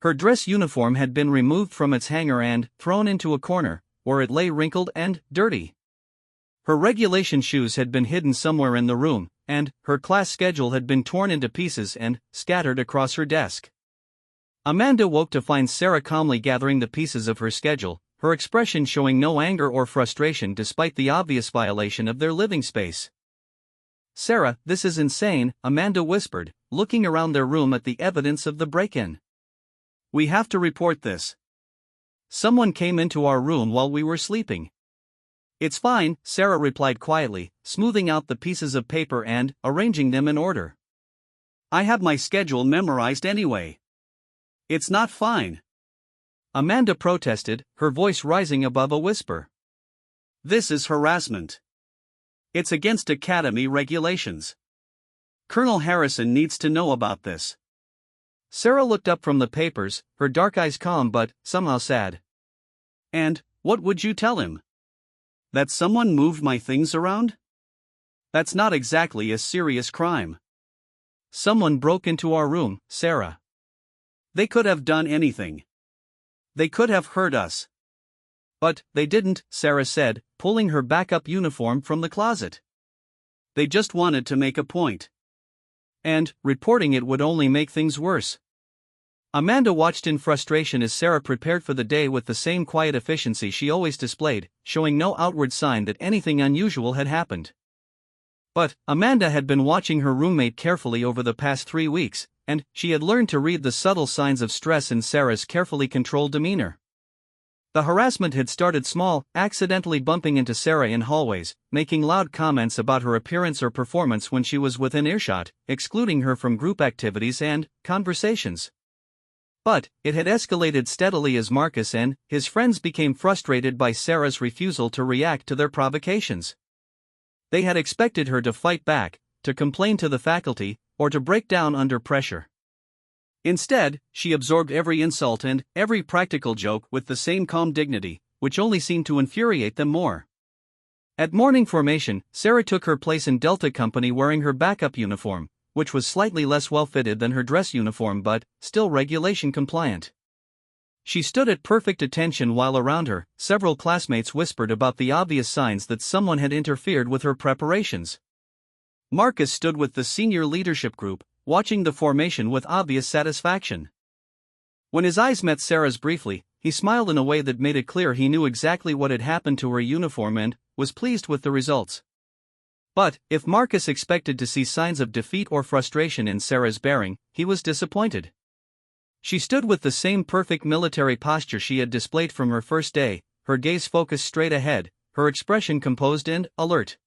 Her dress uniform had been removed from its hanger and thrown into a corner, where it lay wrinkled and dirty. Her regulation shoes had been hidden somewhere in the room, and her class schedule had been torn into pieces and scattered across her desk. Amanda woke to find Sarah calmly gathering the pieces of her schedule, her expression showing no anger or frustration despite the obvious violation of their living space. "Sarah, this is insane," Amanda whispered, looking around their room at the evidence of the break-in. "We have to report this. Someone came into our room while we were sleeping." "It's fine," Sarah replied quietly, smoothing out the pieces of paper and arranging them in order. "I have my schedule memorized anyway." "It's not fine," Amanda protested, her voice rising above a whisper. "This is harassment. It's against academy regulations. Colonel Harrison needs to know about this." Sarah looked up from the papers, her dark eyes calm but somehow sad. "And what would you tell him? That someone moved my things around? That's not exactly a serious crime." "Someone broke into our room, Sarah. They could have done anything. They could have hurt us." "But they didn't," Sarah said, pulling her backup uniform from the closet. "They just wanted to make a point. And reporting it would only make things worse." Amanda watched in frustration as Sarah prepared for the day with the same quiet efficiency she always displayed, showing no outward sign that anything unusual had happened. But Amanda had been watching her roommate carefully over the past 3 weeks, and she had learned to read the subtle signs of stress in Sarah's carefully controlled demeanor. The harassment had started small, accidentally bumping into Sarah in hallways, making loud comments about her appearance or performance when she was within earshot, excluding her from group activities and conversations. But it had escalated steadily as Marcus and his friends became frustrated by Sarah's refusal to react to their provocations. They had expected her to fight back, to complain to the faculty, or to break down under pressure. Instead, she absorbed every insult and every practical joke with the same calm dignity, which only seemed to infuriate them more. At morning formation, Sarah took her place in Delta Company wearing her backup uniform, which was slightly less well-fitted than her dress uniform but still regulation compliant. She stood at perfect attention while around her, several classmates whispered about the obvious signs that someone had interfered with her preparations. Marcus stood with the senior leadership group, watching the formation with obvious satisfaction. When his eyes met Sarah's briefly, he smiled in a way that made it clear he knew exactly what had happened to her uniform and was pleased with the results. But if Marcus expected to see signs of defeat or frustration in Sarah's bearing, he was disappointed. She stood with the same perfect military posture she had displayed from her first day, her gaze focused straight ahead, her expression composed and alert.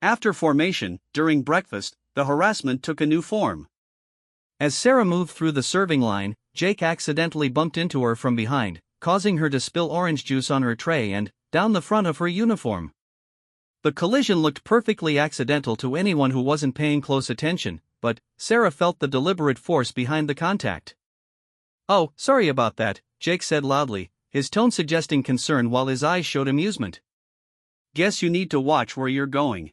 After formation, during breakfast, the harassment took a new form. As Sarah moved through the serving line, Jake accidentally bumped into her from behind, causing her to spill orange juice on her tray and down the front of her uniform. The collision looked perfectly accidental to anyone who wasn't paying close attention, but Sarah felt the deliberate force behind the contact. Oh, sorry about that, Jake said loudly, his tone suggesting concern while his eyes showed amusement. Guess you need to watch where you're going.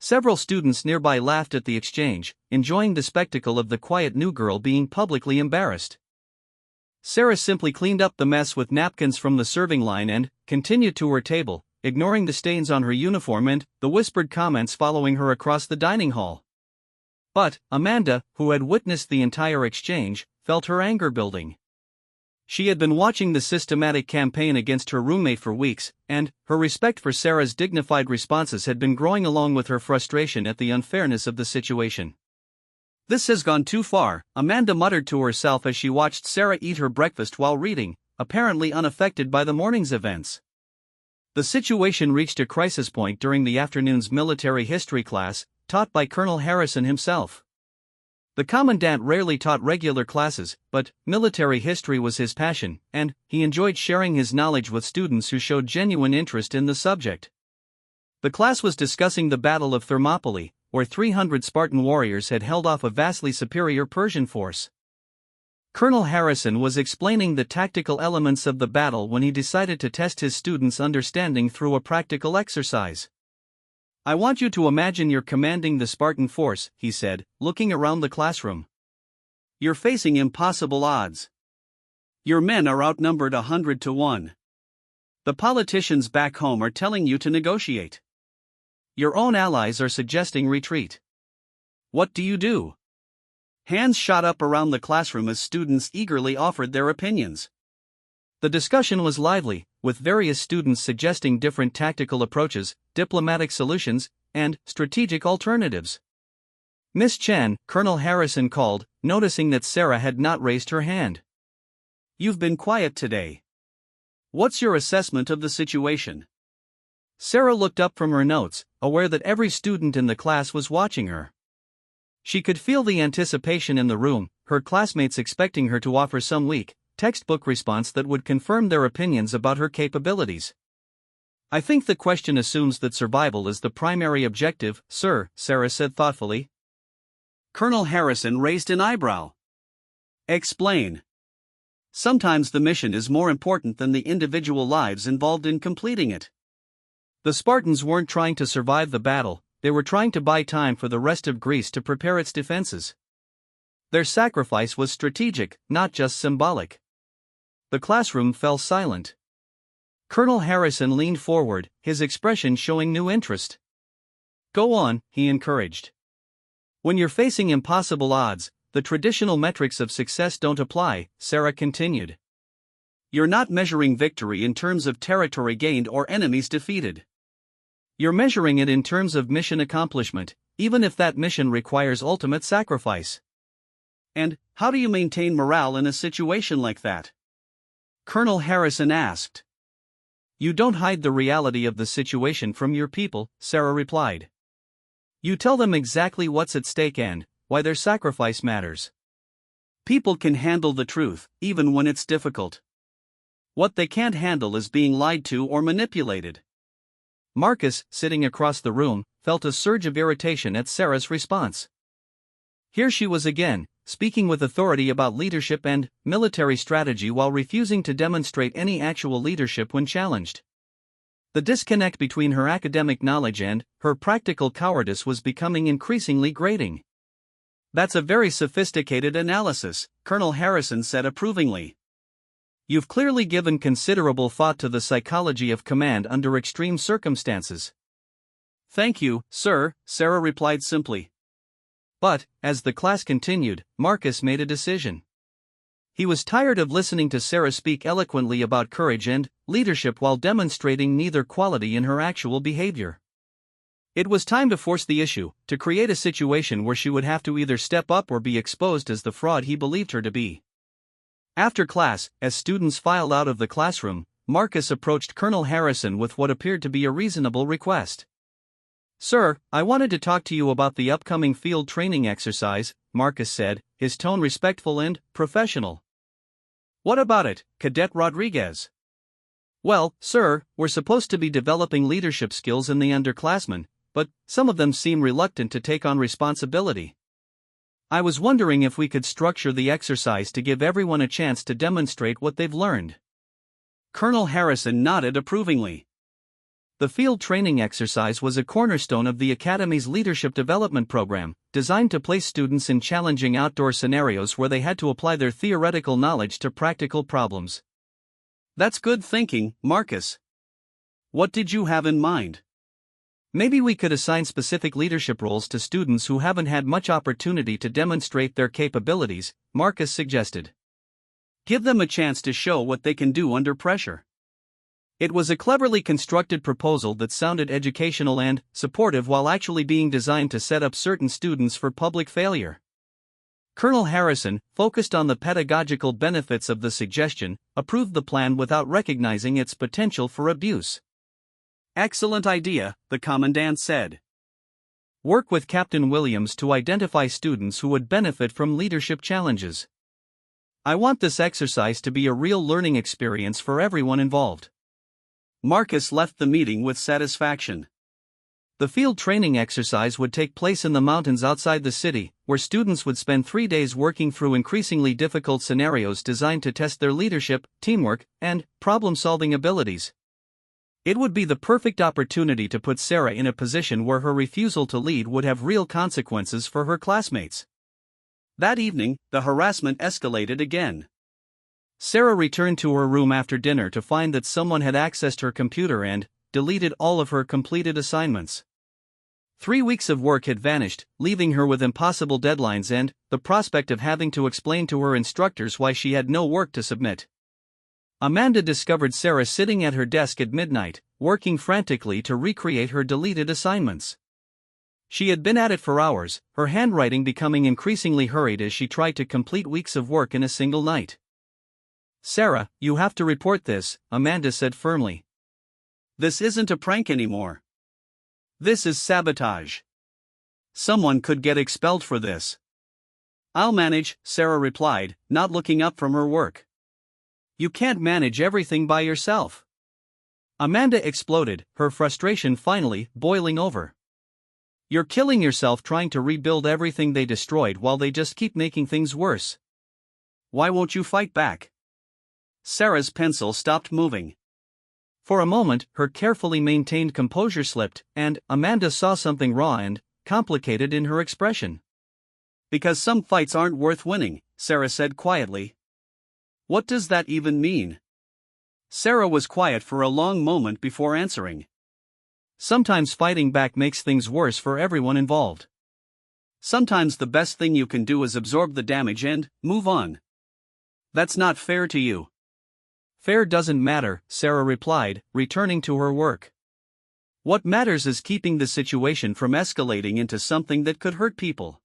Several students nearby laughed at the exchange, enjoying the spectacle of the quiet new girl being publicly embarrassed. Sarah simply cleaned up the mess with napkins from the serving line and continued to her table, ignoring the stains on her uniform and the whispered comments following her across the dining hall. But Amanda, who had witnessed the entire exchange, felt her anger building. She had been watching the systematic campaign against her roommate for weeks, and her respect for Sarah's dignified responses had been growing along with her frustration at the unfairness of the situation. "This has gone too far," Amanda muttered to herself as she watched Sarah eat her breakfast while reading, apparently unaffected by the morning's events. The situation reached a crisis point during the afternoon's military history class, taught by Colonel Harrison himself. The commandant rarely taught regular classes, but military history was his passion, and he enjoyed sharing his knowledge with students who showed genuine interest in the subject. The class was discussing the Battle of Thermopylae, where 300 Spartan warriors had held off a vastly superior Persian force. Colonel Harrison was explaining the tactical elements of the battle when he decided to test his students' understanding through a practical exercise. "I want you to imagine you're commanding the Spartan force," he said, looking around the classroom. "You're facing impossible odds. Your men are outnumbered 100 to 1. The politicians back home are telling you to negotiate. Your own allies are suggesting retreat. What do you do?" Hands shot up around the classroom as students eagerly offered their opinions. The discussion was lively, with various students suggesting different tactical approaches, diplomatic solutions, and strategic alternatives. "Miss Chen," Colonel Harrison called, noticing that Sarah had not raised her hand. "You've been quiet today. What's your assessment of the situation?" Sarah looked up from her notes, aware that every student in the class was watching her. She could feel the anticipation in the room, her classmates expecting her to offer some weak, textbook response that would confirm their opinions about her capabilities. "I think the question assumes that survival is the primary objective, sir," Sarah said thoughtfully. Colonel Harrison raised an eyebrow. "Explain." "Sometimes the mission is more important than the individual lives involved in completing it. The Spartans weren't trying to survive the battle, they were trying to buy time for the rest of Greece to prepare its defenses. Their sacrifice was strategic, not just symbolic." The classroom fell silent. Colonel Harrison leaned forward, his expression showing new interest. "Go on," he encouraged. "When you're facing impossible odds, the traditional metrics of success don't apply," Sarah continued. "You're not measuring victory in terms of territory gained or enemies defeated. You're measuring it in terms of mission accomplishment, even if that mission requires ultimate sacrifice." "And how do you maintain morale in a situation like that?" Colonel Harrison asked. "You don't hide the reality of the situation from your people," Sarah replied. "You tell them exactly what's at stake and why their sacrifice matters. People can handle the truth, even when it's difficult. What they can't handle is being lied to or manipulated." Marcus, sitting across the room, felt a surge of irritation at Sarah's response. Here she was again, speaking with authority about leadership and military strategy while refusing to demonstrate any actual leadership when challenged. The disconnect between her academic knowledge and her practical cowardice was becoming increasingly grating. "That's a very sophisticated analysis," Colonel Harrison said approvingly. "You've clearly given considerable thought to the psychology of command under extreme circumstances." "Thank you, sir," Sarah replied simply. But, as the class continued, Marcus made a decision. He was tired of listening to Sarah speak eloquently about courage and leadership while demonstrating neither quality in her actual behavior. It was time to force the issue, to create a situation where she would have to either step up or be exposed as the fraud he believed her to be. After class, as students filed out of the classroom, Marcus approached Colonel Harrison with what appeared to be a reasonable request. "Sir, I wanted to talk to you about the upcoming field training exercise," Marcus said, his tone respectful and professional. "What about it, Cadet Rodriguez?" "Well, sir, we're supposed to be developing leadership skills in the underclassmen, but some of them seem reluctant to take on responsibility." I was wondering if we could structure the exercise to give everyone a chance to demonstrate what they've learned. Colonel Harrison nodded approvingly. The field training exercise was a cornerstone of the Academy's leadership development program, designed to place students in challenging outdoor scenarios where they had to apply their theoretical knowledge to practical problems. That's good thinking, Marcus. What did you have in mind? Maybe we could assign specific leadership roles to students who haven't had much opportunity to demonstrate their capabilities, Marcus suggested. Give them a chance to show what they can do under pressure. It was a cleverly constructed proposal that sounded educational and supportive while actually being designed to set up certain students for public failure. Colonel Harrison, focused on the pedagogical benefits of the suggestion, approved the plan without recognizing its potential for abuse. Excellent idea, the commandant said. Work with Captain Williams to identify students who would benefit from leadership challenges. I want this exercise to be a real learning experience for everyone involved. Marcus left the meeting with satisfaction. The field training exercise would take place in the mountains outside the city, where students would spend 3 days working through increasingly difficult scenarios designed to test their leadership, teamwork, and problem-solving abilities. It would be the perfect opportunity to put Sarah in a position where her refusal to lead would have real consequences for her classmates. That evening, the harassment escalated again. Sarah returned to her room after dinner to find that someone had accessed her computer and deleted all of her completed assignments. 3 weeks of work had vanished, leaving her with impossible deadlines and the prospect of having to explain to her instructors why she had no work to submit. Amanda discovered Sarah sitting at her desk at midnight, working frantically to recreate her deleted assignments. She had been at it for hours, her handwriting becoming increasingly hurried as she tried to complete weeks of work in a single night. "Sarah, you have to report this," Amanda said firmly. "This isn't a prank anymore. This is sabotage. Someone could get expelled for this." "I'll manage," Sarah replied, not looking up from her work. "You can't manage everything by yourself." Amanda exploded, her frustration finally boiling over. "You're killing yourself trying to rebuild everything they destroyed while they just keep making things worse. Why won't you fight back?" Sarah's pencil stopped moving. For a moment, her carefully maintained composure slipped, and Amanda saw something raw and complicated in her expression. "Because some fights aren't worth winning," Sarah said quietly. "What does that even mean?" Sarah was quiet for a long moment before answering. "Sometimes fighting back makes things worse for everyone involved. Sometimes the best thing you can do is absorb the damage and move on. That's not fair to you." "Fair doesn't matter," Sarah replied, returning to her work. "What matters is keeping the situation from escalating into something that could hurt people."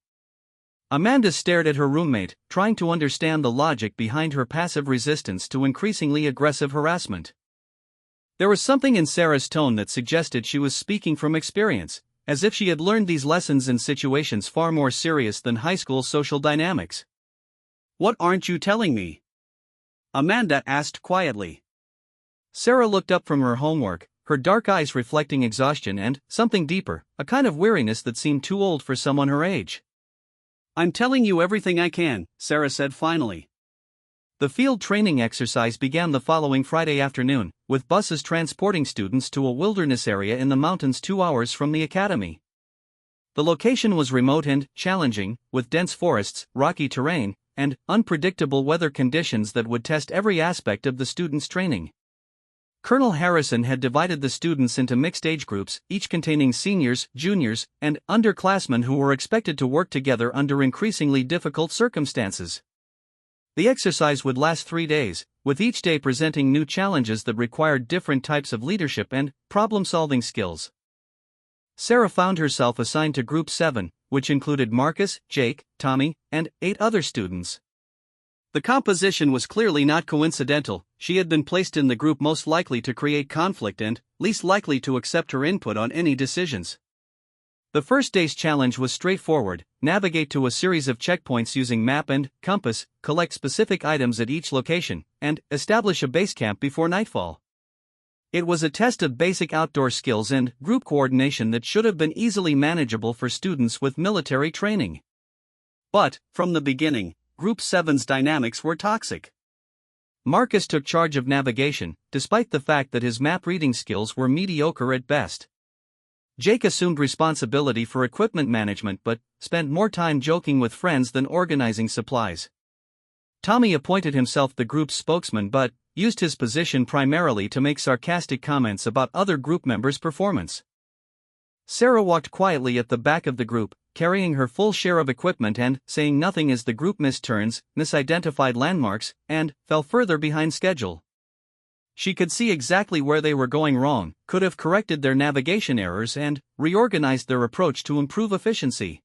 Amanda stared at her roommate, trying to understand the logic behind her passive resistance to increasingly aggressive harassment. There was something in Sarah's tone that suggested she was speaking from experience, as if she had learned these lessons in situations far more serious than high school social dynamics. "What aren't you telling me?" Amanda asked quietly. Sarah looked up from her homework, her dark eyes reflecting exhaustion and something deeper, a kind of weariness that seemed too old for someone her age. "I'm telling you everything I can," Sarah said finally. The field training exercise began the following Friday afternoon, with buses transporting students to a wilderness area in the mountains 2 hours from the academy. The location was remote and challenging, with dense forests, rocky terrain, and unpredictable weather conditions that would test every aspect of the students' training. Colonel Harrison had divided the students into mixed age groups, each containing seniors, juniors, and underclassmen who were expected to work together under increasingly difficult circumstances. The exercise would last 3 days, with each day presenting new challenges that required different types of leadership and problem-solving skills. Sarah found herself assigned to Group 7, which included Marcus, Jake, Tommy, and 8 other students. The composition was clearly not coincidental. She had been placed in the group most likely to create conflict and least likely to accept her input on any decisions. The first day's challenge was straightforward: navigate to a series of checkpoints using map and compass, collect specific items at each location, and establish a base camp before nightfall. It was a test of basic outdoor skills and group coordination that should have been easily manageable for students with military training. But, from the beginning, Group 7's dynamics were toxic. Marcus took charge of navigation, despite the fact that his map reading skills were mediocre at best. Jake assumed responsibility for equipment management but spent more time joking with friends than organizing supplies. Tommy appointed himself the group's spokesman but used his position primarily to make sarcastic comments about other group members' performance. Sarah walked quietly at the back of the group, carrying her full share of equipment and saying nothing as the group missed turns, misidentified landmarks, and fell further behind schedule. She could see exactly where they were going wrong, could have corrected their navigation errors and reorganized their approach to improve efficiency.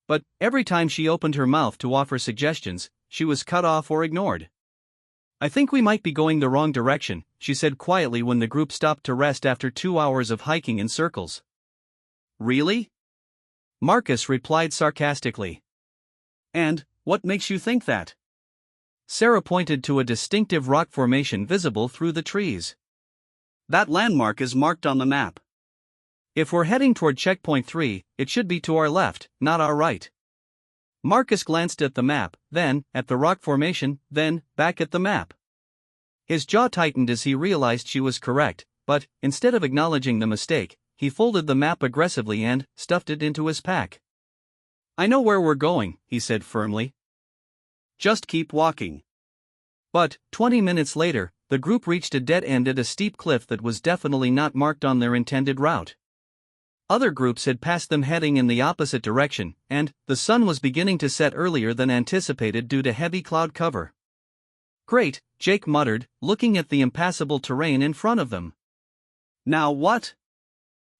But every time she opened her mouth to offer suggestions, she was cut off or ignored. "I think we might be going the wrong direction," she said quietly when the group stopped to rest after 2 hours of hiking in circles. "Really?" Marcus replied sarcastically. "And what makes you think that?" Sarah pointed to a distinctive rock formation visible through the trees. "That landmark is marked on the map." "If we're heading toward checkpoint 3, it should be to our left, not our right." Marcus glanced at the map, then at the rock formation, then back at the map. His jaw tightened as he realized she was correct, but instead of acknowledging the mistake, he folded the map aggressively and stuffed it into his pack. "I know where we're going," he said firmly. "Just keep walking." But 20 minutes later, the group reached a dead end at a steep cliff that was definitely not marked on their intended route. Other groups had passed them heading in the opposite direction, and the sun was beginning to set earlier than anticipated due to heavy cloud cover. "Great," Jake muttered, looking at the impassable terrain in front of them. "Now what?"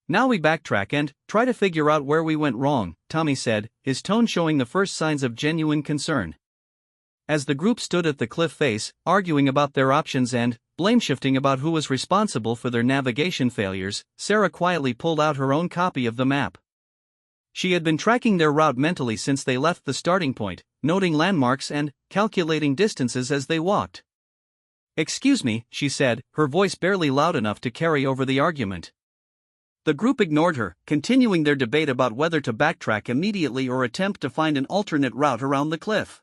"Now we backtrack and try to figure out where we went wrong," Tommy said, his tone showing the first signs of genuine concern. As the group stood at the cliff face, arguing about their options and blame-shifting about who was responsible for their navigation failures, Sarah quietly pulled out her own copy of the map. She had been tracking their route mentally since they left the starting point, noting landmarks and calculating distances as they walked. "Excuse me," she said, her voice barely loud enough to carry over the argument. The group ignored her, continuing their debate about whether to backtrack immediately or attempt to find an alternate route around the cliff.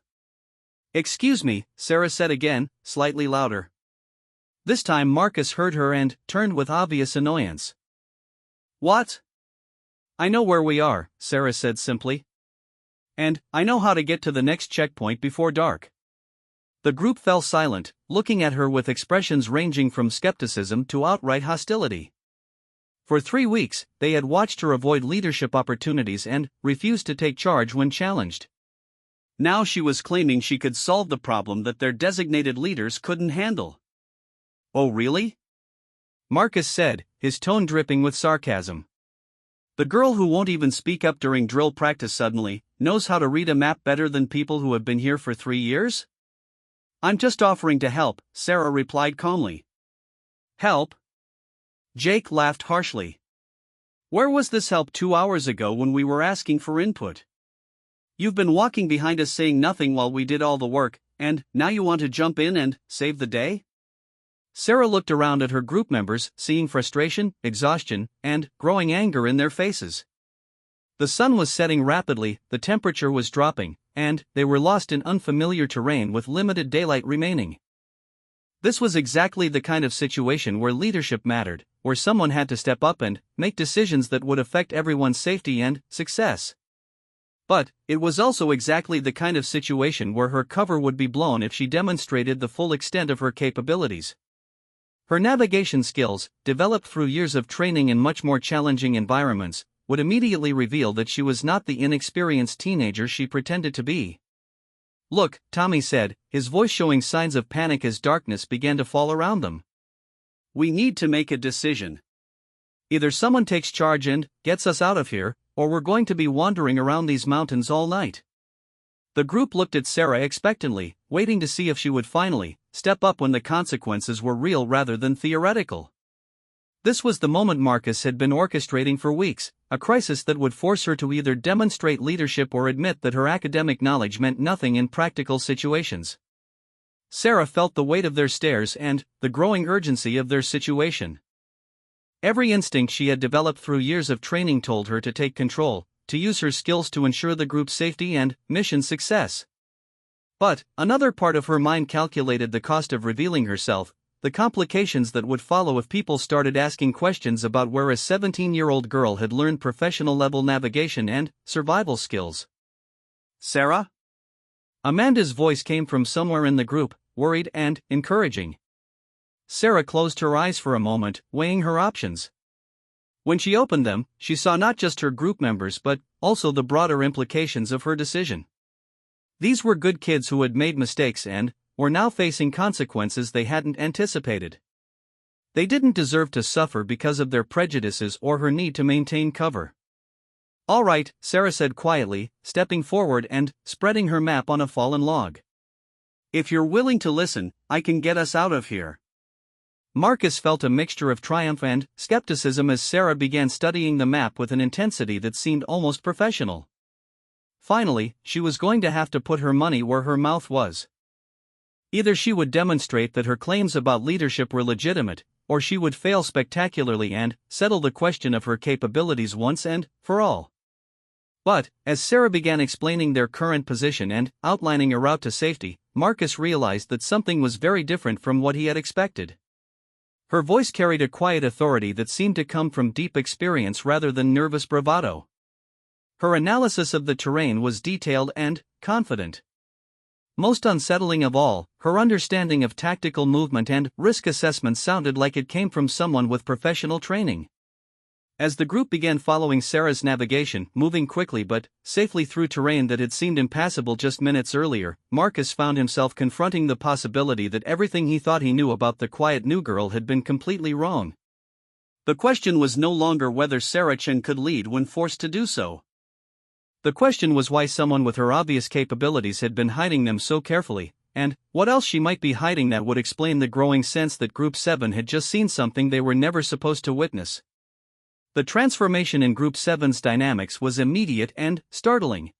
"Excuse me," Sarah said again, slightly louder. This time Marcus heard her and turned with obvious annoyance. "What?" "I know where we are," Sarah said simply. "And I know how to get to the next checkpoint before dark." The group fell silent, looking at her with expressions ranging from skepticism to outright hostility. For 3 weeks, they had watched her avoid leadership opportunities and refused to take charge when challenged. Now she was claiming she could solve the problem that their designated leaders couldn't handle. "Oh really?" Marcus said, his tone dripping with sarcasm. "The girl who won't even speak up during drill practice suddenly knows how to read a map better than people who have been here for 3 years?" "I'm just offering to help," Sarah replied calmly. "Help?" Jake laughed harshly. "Where was this help 2 hours ago when we were asking for input? You've been walking behind us saying nothing while we did all the work, and now you want to jump in and save the day?" Sarah looked around at her group members, seeing frustration, exhaustion, and growing anger in their faces. The sun was setting rapidly, the temperature was dropping, and they were lost in unfamiliar terrain with limited daylight remaining. This was exactly the kind of situation where leadership mattered, where someone had to step up and make decisions that would affect everyone's safety and success. But it was also exactly the kind of situation where her cover would be blown if she demonstrated the full extent of her capabilities. Her navigation skills, developed through years of training in much more challenging environments, would immediately reveal that she was not the inexperienced teenager she pretended to be. "Look," Tommy said, his voice showing signs of panic as darkness began to fall around them. "We need to make a decision. Either someone takes charge and gets us out of here, or we're going to be wandering around these mountains all night." The group looked at Sarah expectantly, waiting to see if she would finally step up when the consequences were real rather than theoretical. This was the moment Marcus had been orchestrating for weeks, a crisis that would force her to either demonstrate leadership or admit that her academic knowledge meant nothing in practical situations. Sarah felt the weight of their stares and the growing urgency of their situation. Every instinct she had developed through years of training told her to take control, to use her skills to ensure the group's safety and mission success. But another part of her mind calculated the cost of revealing herself, the complications that would follow if people started asking questions about where a 17-year-old girl had learned professional-level navigation and survival skills. Sarah? Amanda's voice came from somewhere in the group, worried and encouraging. Sarah closed her eyes for a moment, weighing her options. When she opened them, she saw not just her group members but also the broader implications of her decision. These were good kids who had made mistakes and were now facing consequences they hadn't anticipated. They didn't deserve to suffer because of their prejudices or her need to maintain cover. "All right," Sarah said quietly, stepping forward and spreading her map on a fallen log. "If you're willing to listen, I can get us out of here." Marcus felt a mixture of triumph and skepticism as Sarah began studying the map with an intensity that seemed almost professional. Finally, she was going to have to put her money where her mouth was. Either she would demonstrate that her claims about leadership were legitimate, or she would fail spectacularly and settle the question of her capabilities once and for all. But, as Sarah began explaining their current position and outlining a route to safety, Marcus realized that something was very different from what he had expected. Her voice carried a quiet authority that seemed to come from deep experience rather than nervous bravado. Her analysis of the terrain was detailed and confident. Most unsettling of all, her understanding of tactical movement and risk assessment sounded like it came from someone with professional training. As the group began following Sarah's navigation, moving quickly but safely through terrain that had seemed impassable just minutes earlier, Marcus found himself confronting the possibility that everything he thought he knew about the quiet new girl had been completely wrong. The question was no longer whether Sarah Chen could lead when forced to do so. The question was why someone with her obvious capabilities had been hiding them so carefully, and what else she might be hiding that would explain the growing sense that Group 7 had just seen something they were never supposed to witness. The transformation in Group 7's dynamics was immediate and startling.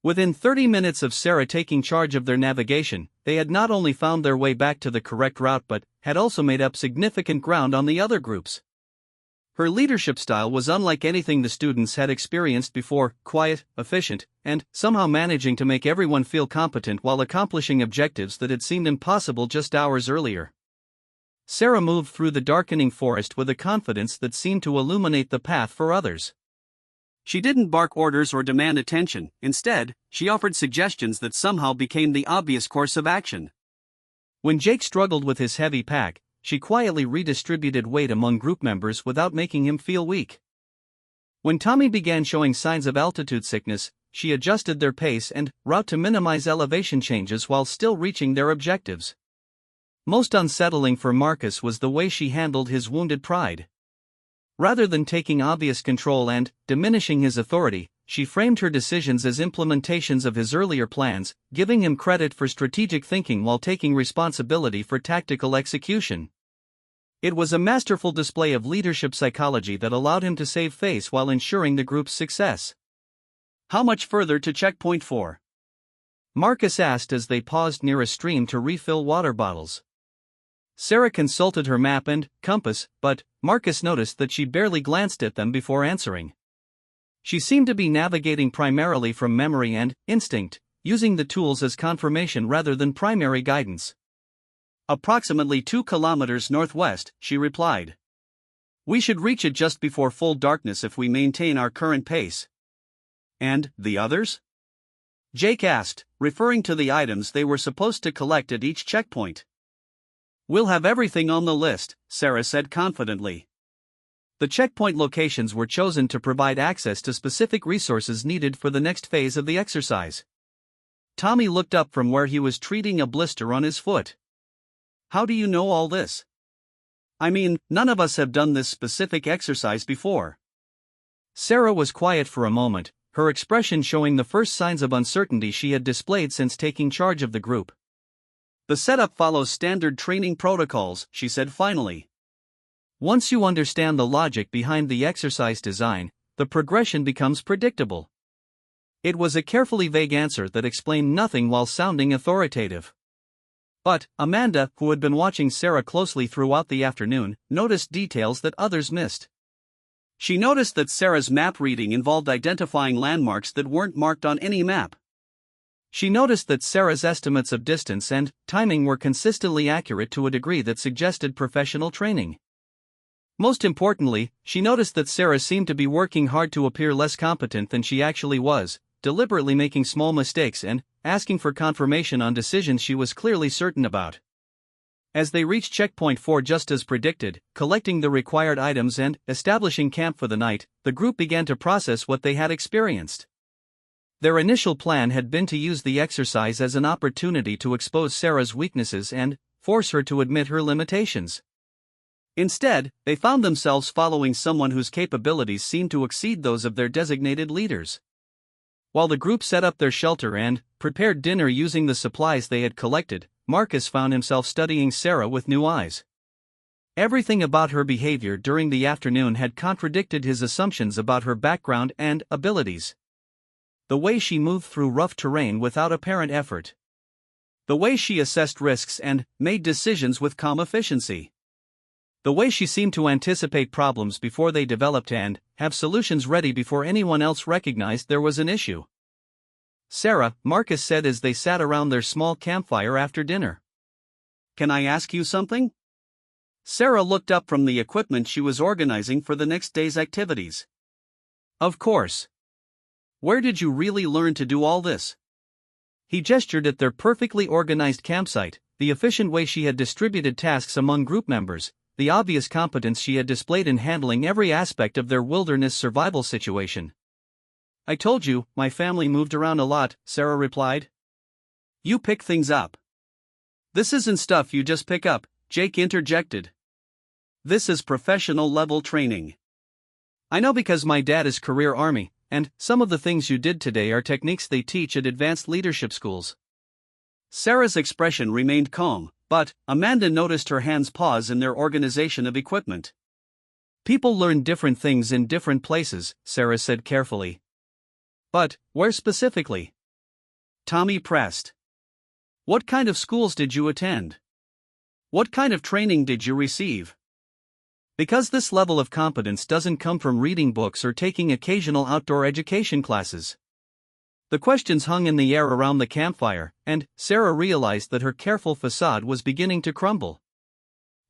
Within 30 minutes of Sarah taking charge of their navigation, they had not only found their way back to the correct route but had also made up significant ground on the other groups. Her leadership style was unlike anything the students had experienced before, quiet, efficient, and somehow managing to make everyone feel competent while accomplishing objectives that had seemed impossible just hours earlier. Sarah moved through the darkening forest with a confidence that seemed to illuminate the path for others. She didn't bark orders or demand attention. Instead, she offered suggestions that somehow became the obvious course of action. When Jake struggled with his heavy pack, she quietly redistributed weight among group members without making him feel weak. When Tommy began showing signs of altitude sickness, she adjusted their pace and route to minimize elevation changes while still reaching their objectives. Most unsettling for Marcus was the way she handled his wounded pride. Rather than taking obvious control and diminishing his authority, she framed her decisions as implementations of his earlier plans, giving him credit for strategic thinking while taking responsibility for tactical execution. It was a masterful display of leadership psychology that allowed him to save face while ensuring the group's success. "How much further to checkpoint 4?" Marcus asked as they paused near a stream to refill water bottles. Sarah consulted her map and compass, but Marcus noticed that she barely glanced at them before answering. She seemed to be navigating primarily from memory and instinct, using the tools as confirmation rather than primary guidance. "Approximately 2 kilometers northwest," she replied. "We should reach it just before full darkness if we maintain our current pace." "And the others?" Jake asked, referring to the items they were supposed to collect at each checkpoint. "We'll have everything on the list," Sarah said confidently. The checkpoint locations were chosen to provide access to specific resources needed for the next phase of the exercise. Tommy looked up from where he was treating a blister on his foot. "How do you know all this? I mean, none of us have done this specific exercise before." Sarah was quiet for a moment, her expression showing the first signs of uncertainty she had displayed since taking charge of the group. "The setup follows standard training protocols," she said finally. "Once you understand the logic behind the exercise design, the progression becomes predictable." It was a carefully vague answer that explained nothing while sounding authoritative. But Amanda, who had been watching Sarah closely throughout the afternoon, noticed details that others missed. She noticed that Sarah's map reading involved identifying landmarks that weren't marked on any map. She noticed that Sarah's estimates of distance and timing were consistently accurate to a degree that suggested professional training. Most importantly, she noticed that Sarah seemed to be working hard to appear less competent than she actually was, deliberately making small mistakes and asking for confirmation on decisions she was clearly certain about. As they reached Checkpoint 4 just as predicted, collecting the required items and establishing camp for the night, the group began to process what they had experienced. Their initial plan had been to use the exercise as an opportunity to expose Sarah's weaknesses and force her to admit her limitations. Instead, they found themselves following someone whose capabilities seemed to exceed those of their designated leaders. While the group set up their shelter and prepared dinner using the supplies they had collected, Marcus found himself studying Sarah with new eyes. Everything about her behavior during the afternoon had contradicted his assumptions about her background and abilities. The way she moved through rough terrain without apparent effort. The way she assessed risks and made decisions with calm efficiency. The way she seemed to anticipate problems before they developed and have solutions ready before anyone else recognized there was an issue. "Sarah," Marcus said as they sat around their small campfire after dinner. "Can I ask you something?" Sarah looked up from the equipment she was organizing for the next day's activities. "Of course. Where did you really learn to do all this?" He gestured at their perfectly organized campsite, the efficient way she had distributed tasks among group members, the obvious competence she had displayed in handling every aspect of their wilderness survival situation. "I told you, my family moved around a lot," Sarah replied. "You pick things up." "This isn't stuff you just pick up," Jake interjected. "This is professional level training." "I know because my dad is career Army, and some of the things you did today are techniques they teach at advanced leadership schools." Sarah's expression remained calm, but Amanda noticed her hands pause in their organization of equipment. "People learn different things in different places," Sarah said carefully. "But, where specifically?" Tommy pressed. "What kind of schools did you attend? What kind of training did you receive?" "Because this level of competence doesn't come from reading books or taking occasional outdoor education classes." The questions hung in the air around the campfire, and Sarah realized that her careful facade was beginning to crumble.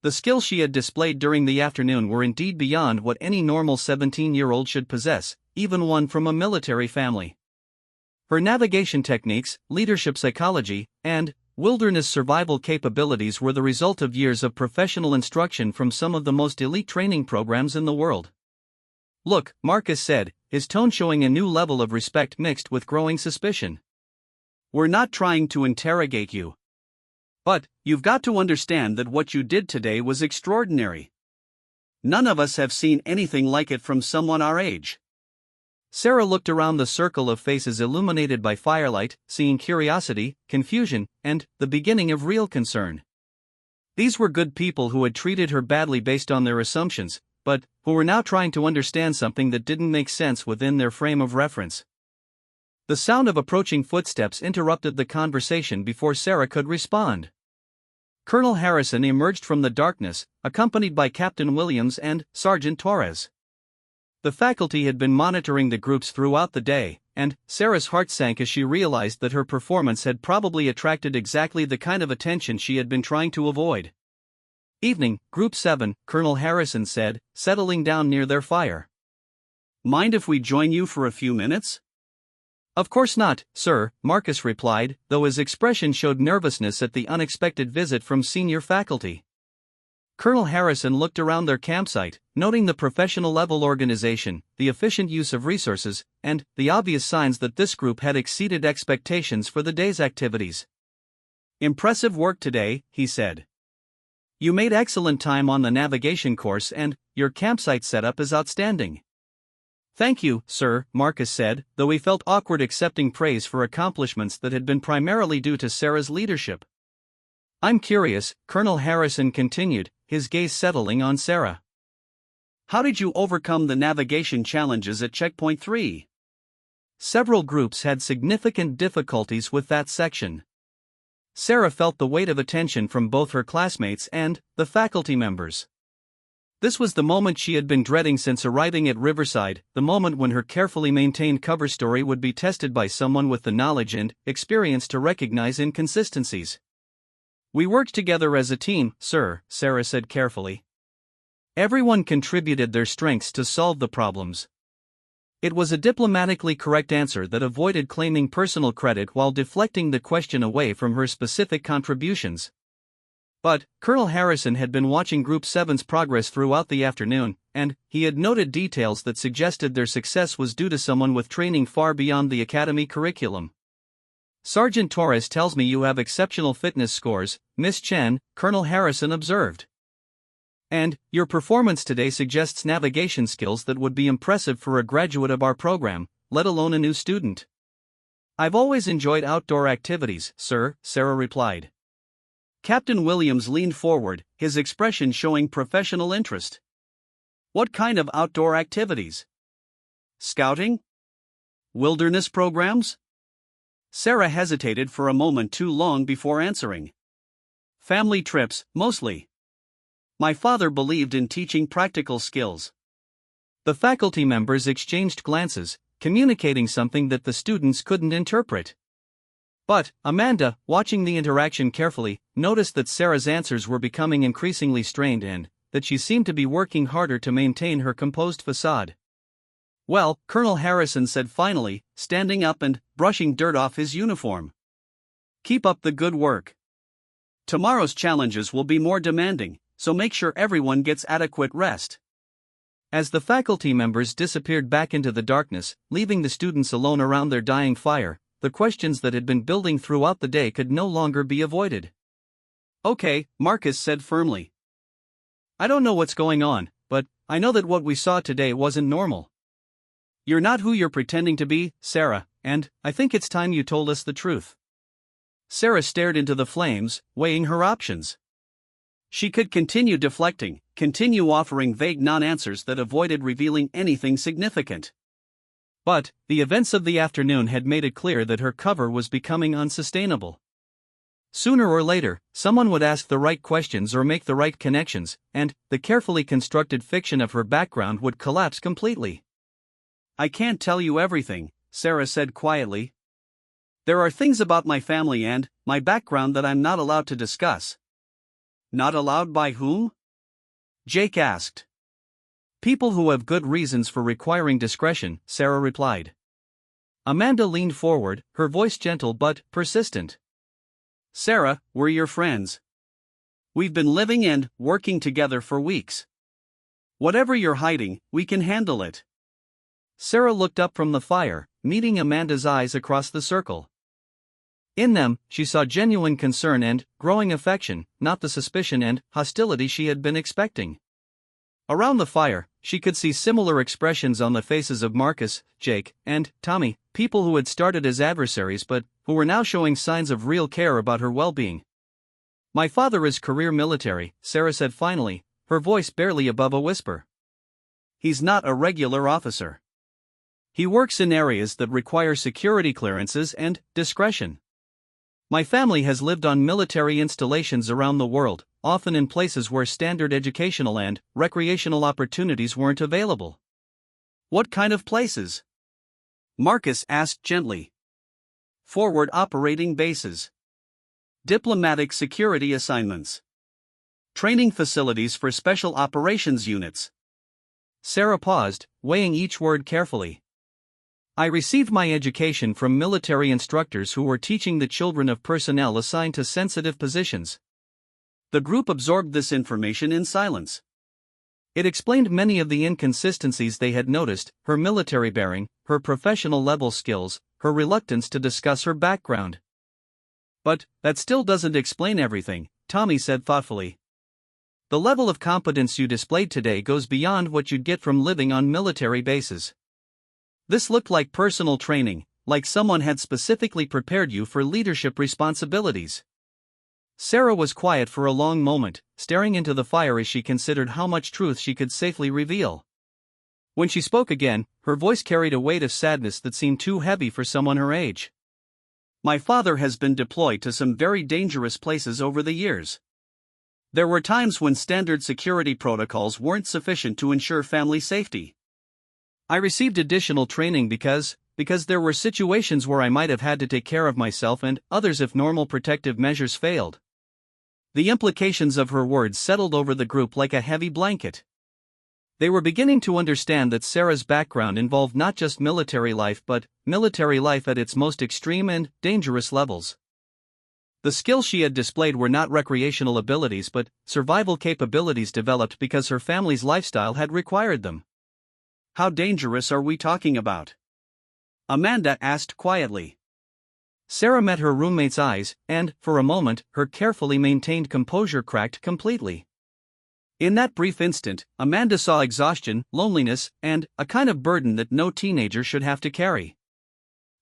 The skills she had displayed during the afternoon were indeed beyond what any normal 17-year-old should possess, even one from a military family. Her navigation techniques, leadership psychology, and wilderness survival capabilities were the result of years of professional instruction from some of the most elite training programs in the world. "Look," Marcus said, his tone showing a new level of respect mixed with growing suspicion. "We're not trying to interrogate you. But, you've got to understand that what you did today was extraordinary. None of us have seen anything like it from someone our age." Sarah looked around the circle of faces illuminated by firelight, seeing curiosity, confusion, and the beginning of real concern. These were good people who had treated her badly based on their assumptions, but who were now trying to understand something that didn't make sense within their frame of reference. The sound of approaching footsteps interrupted the conversation before Sarah could respond. Colonel Harrison emerged from the darkness, accompanied by Captain Williams and Sergeant Torres. The faculty had been monitoring the groups throughout the day, and Sarah's heart sank as she realized that her performance had probably attracted exactly the kind of attention she had been trying to avoid. "Evening, Group 7, Colonel Harrison said, settling down near their fire. "Mind if we join you for a few minutes?" "Of course not, sir," Marcus replied, though his expression showed nervousness at the unexpected visit from senior faculty. Colonel Harrison looked around their campsite, noting the professional-level organization, the efficient use of resources, and the obvious signs that this group had exceeded expectations for the day's activities. "Impressive work today," he said. "You made excellent time on the navigation course and your campsite setup is outstanding." "Thank you, sir," Marcus said, though he felt awkward accepting praise for accomplishments that had been primarily due to Sarah's leadership. "I'm curious," Colonel Harrison continued, his gaze settling on Sarah. "How did you overcome the navigation challenges at Checkpoint 3? Several groups had significant difficulties with that section. Sarah felt the weight of attention from both her classmates and the faculty members. This was the moment she had been dreading since arriving at Riverside, the moment when her carefully maintained cover story would be tested by someone with the knowledge and experience to recognize inconsistencies. "We worked together as a team, sir," Sarah said carefully. "Everyone contributed their strengths to solve the problems." It was a diplomatically correct answer that avoided claiming personal credit while deflecting the question away from her specific contributions. But Colonel Harrison had been watching Group 7's progress throughout the afternoon, and he had noted details that suggested their success was due to someone with training far beyond the academy curriculum. "Sergeant Torres tells me you have exceptional fitness scores, Miss Chen," Colonel Harrison observed. "And your performance today suggests navigation skills that would be impressive for a graduate of our program, let alone a new student." "I've always enjoyed outdoor activities, sir," Sarah replied. Captain Williams leaned forward, his expression showing professional interest. "What kind of outdoor activities? Scouting? Wilderness programs?" Sarah hesitated for a moment too long before answering. "Family trips, mostly. My father believed in teaching practical skills." The faculty members exchanged glances, communicating something that the students couldn't interpret. But Amanda, watching the interaction carefully, noticed that Sarah's answers were becoming increasingly strained and that she seemed to be working harder to maintain her composed facade. "Well," Colonel Harrison said finally, standing up and brushing dirt off his uniform. "Keep up the good work. Tomorrow's challenges will be more demanding, so make sure everyone gets adequate rest." As the faculty members disappeared back into the darkness, leaving the students alone around their dying fire, the questions that had been building throughout the day could no longer be avoided. "Okay," Marcus said firmly. "I don't know what's going on, but I know that what we saw today wasn't normal." "You're not who you're pretending to be, Sarah, and I think it's time you told us the truth." Sarah stared into the flames, weighing her options. She could continue deflecting, continue offering vague non-answers that avoided revealing anything significant. But the events of the afternoon had made it clear that her cover was becoming unsustainable. Sooner or later, someone would ask the right questions or make the right connections, and the carefully constructed fiction of her background would collapse completely. "I can't tell you everything," Sarah said quietly. "There are things about my family and my background that I'm not allowed to discuss." "Not allowed by whom?" Jake asked. "People who have good reasons for requiring discretion," Sarah replied. Amanda leaned forward, her voice gentle but persistent. "Sarah, we're your friends. We've been living and working together for weeks. Whatever you're hiding, we can handle it." Sarah looked up from the fire, meeting Amanda's eyes across the circle. In them, she saw genuine concern and growing affection, not the suspicion and hostility she had been expecting. Around the fire, she could see similar expressions on the faces of Marcus, Jake, and Tommy, people who had started as adversaries but who were now showing signs of real care about her well-being. "My father is career military," Sarah said finally, her voice barely above a whisper. "He's not a regular officer. He works in areas that require security clearances and discretion. My family has lived on military installations around the world, often in places where standard educational and recreational opportunities weren't available." "What kind of places?" Marcus asked gently. "Forward operating bases. Diplomatic security assignments. Training facilities for special operations units." Sarah paused, weighing each word carefully. "I received my education from military instructors who were teaching the children of personnel assigned to sensitive positions." The group absorbed this information in silence. It explained many of the inconsistencies they had noticed: her military bearing, her professional level skills, her reluctance to discuss her background. "But that still doesn't explain everything," Tommy said thoughtfully. "The level of competence you displayed today goes beyond what you'd get from living on military bases. This looked like personal training, like someone had specifically prepared you for leadership responsibilities." Sarah was quiet for a long moment, staring into the fire as she considered how much truth she could safely reveal. When she spoke again, her voice carried a weight of sadness that seemed too heavy for someone her age. "My father has been deployed to some very dangerous places over the years. There were times when standard security protocols weren't sufficient to ensure family safety. I received additional training because there were situations where I might have had to take care of myself and others if normal protective measures failed. The implications of her words settled over the group like a heavy blanket. They were beginning to understand that Sarah's background involved not just military life but military life at its most extreme and dangerous levels. The skills she had displayed were not recreational abilities but survival capabilities developed because her family's lifestyle had required them. How dangerous are we talking about? Amanda asked quietly. Sarah met her roommate's eyes, and, for a moment, her carefully maintained composure cracked completely. In that brief instant, Amanda saw exhaustion, loneliness, and a kind of burden that no teenager should have to carry.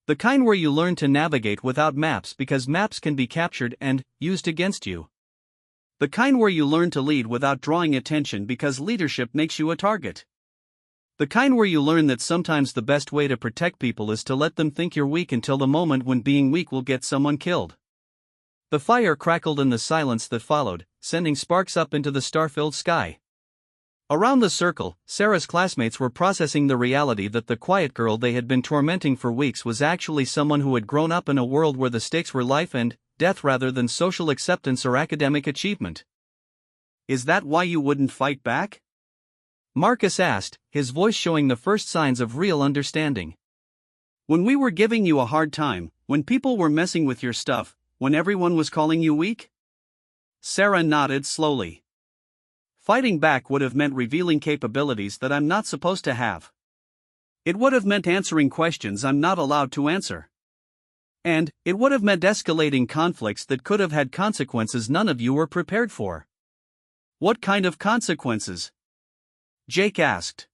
The kind where you learn to navigate without maps because maps can be captured and used against you. The kind where you learn to lead without drawing attention because leadership makes you a target. The kind where you learn that sometimes the best way to protect people is to let them think you're weak until the moment when being weak will get someone killed. The fire crackled in the silence that followed, sending sparks up into the star-filled sky. Around the circle, Sarah's classmates were processing the reality that the quiet girl they had been tormenting for weeks was actually someone who had grown up in a world where the stakes were life and death rather than social acceptance or academic achievement. Is that why you wouldn't fight back? Marcus asked, his voice showing the first signs of real understanding. When we were giving you a hard time, when people were messing with your stuff, when everyone was calling you weak? Sarah nodded slowly. Fighting back would have meant revealing capabilities that I'm not supposed to have. It would have meant answering questions I'm not allowed to answer. And it would have meant escalating conflicts that could have had consequences none of you were prepared for. What kind of consequences? Jake asked.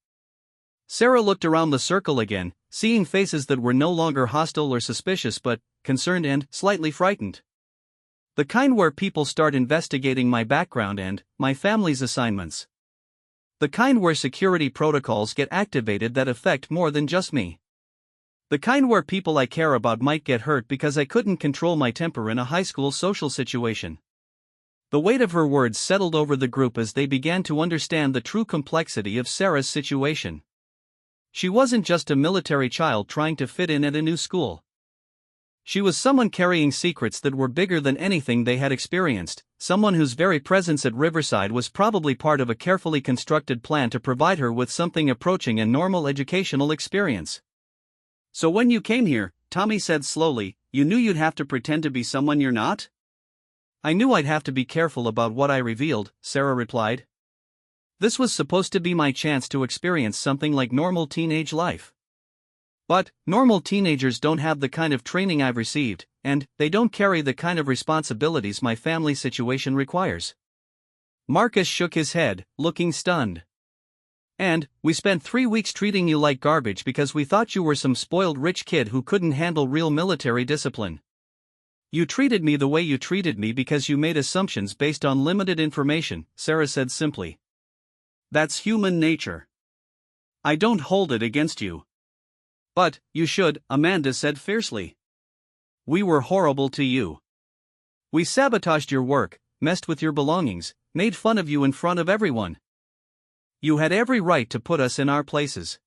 Sarah looked around the circle again, seeing faces that were no longer hostile or suspicious but concerned and slightly frightened. The kind where people start investigating my background and my family's assignments. The kind where security protocols get activated that affect more than just me. The kind where people I care about might get hurt because I couldn't control my temper in a high school social situation. The weight of her words settled over the group as they began to understand the true complexity of Sarah's situation. She wasn't just a military child trying to fit in at a new school. She was someone carrying secrets that were bigger than anything they had experienced, someone whose very presence at Riverside was probably part of a carefully constructed plan to provide her with something approaching a normal educational experience. So when you came here, Tommy said slowly, you knew you'd have to pretend to be someone you're not? I knew I'd have to be careful about what I revealed, Sarah replied. This was supposed to be my chance to experience something like normal teenage life. But normal teenagers don't have the kind of training I've received, and they don't carry the kind of responsibilities my family situation requires. Marcus shook his head, looking stunned. And we spent 3 weeks treating you like garbage because we thought you were some spoiled rich kid who couldn't handle real military discipline. You treated me the way you treated me because you made assumptions based on limited information, Sarah said simply. That's human nature. I don't hold it against you. But you should, Amanda said fiercely. We were horrible to you. We sabotaged your work, messed with your belongings, made fun of you in front of everyone. You had every right to put us in our places.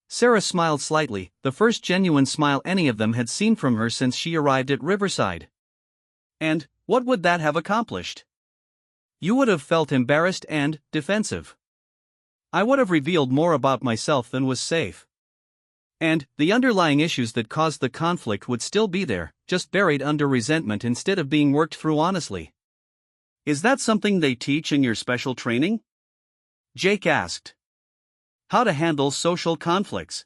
Sarah smiled slightly, the first genuine smile any of them had seen from her since she arrived at Riverside. And what would that have accomplished? You would have felt embarrassed and defensive. I would have revealed more about myself than was safe. And the underlying issues that caused the conflict would still be there, just buried under resentment instead of being worked through honestly. Is that something they teach in your special training? Jake asked. How to handle social conflicts.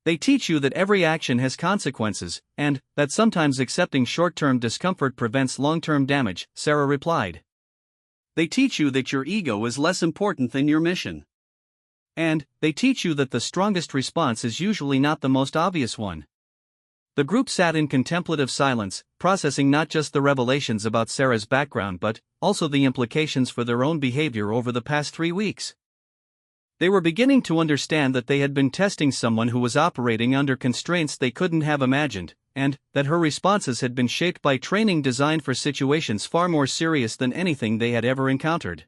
They teach you that every action has consequences, and that sometimes accepting short-term discomfort prevents long-term damage, Sarah replied. They teach you that your ego is less important than your mission. And they teach you that the strongest response is usually not the most obvious one. The group sat in contemplative silence, processing not just the revelations about Sarah's background but also the implications for their own behavior over the past 3 weeks. They were beginning to understand that they had been testing someone who was operating under constraints they couldn't have imagined, and that her responses had been shaped by training designed for situations far more serious than anything they had ever encountered.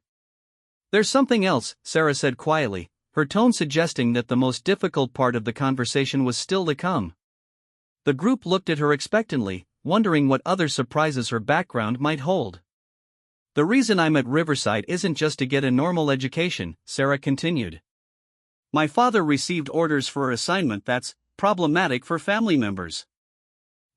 "There's something else," Sarah said quietly, her tone suggesting that the most difficult part of the conversation was still to come. The group looked at her expectantly, wondering what other surprises her background might hold. "The reason I'm at Riverside isn't just to get a normal education," Sarah continued. "My father received orders for an assignment that's problematic for family members.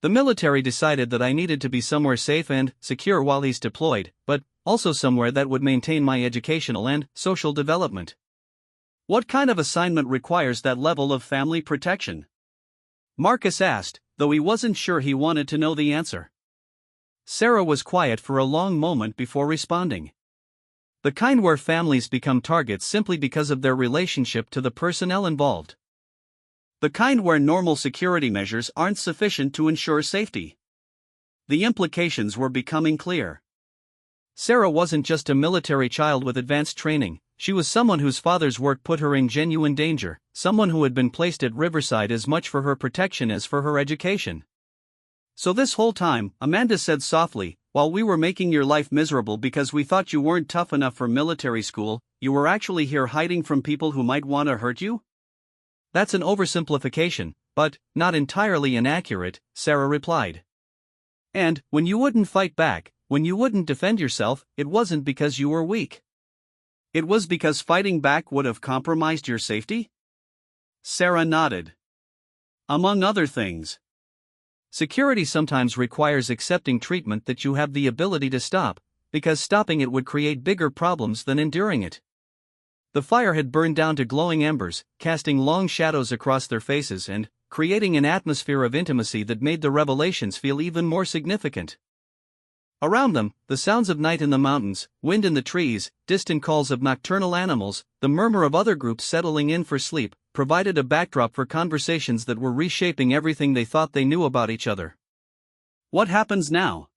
The military decided that I needed to be somewhere safe and secure while he's deployed, but also somewhere that would maintain my educational and social development." "What kind of assignment requires that level of family protection?" Marcus asked, though he wasn't sure he wanted to know the answer. Sarah was quiet for a long moment before responding. "The kind where families become targets simply because of their relationship to the personnel involved. The kind where normal security measures aren't sufficient to ensure safety." The implications were becoming clear. Sarah wasn't just a military child with advanced training, she was someone whose father's work put her in genuine danger, someone who had been placed at Riverside as much for her protection as for her education. "So this whole time," Amanda said softly, "while we were making your life miserable because we thought you weren't tough enough for military school, you were actually here hiding from people who might want to hurt you?" "That's an oversimplification, but not entirely inaccurate," Sarah replied. "And when you wouldn't fight back, when you wouldn't defend yourself, it wasn't because you were weak. It was because fighting back would have compromised your safety?" Sarah nodded. "Among other things. Security sometimes requires accepting treatment that you have the ability to stop, because stopping it would create bigger problems than enduring it." The fire had burned down to glowing embers, casting long shadows across their faces and creating an atmosphere of intimacy that made the revelations feel even more significant. Around them, the sounds of night in the mountains, wind in the trees, distant calls of nocturnal animals, the murmur of other groups settling in for sleep, provided a backdrop for conversations that were reshaping everything they thought they knew about each other. "What happens now?"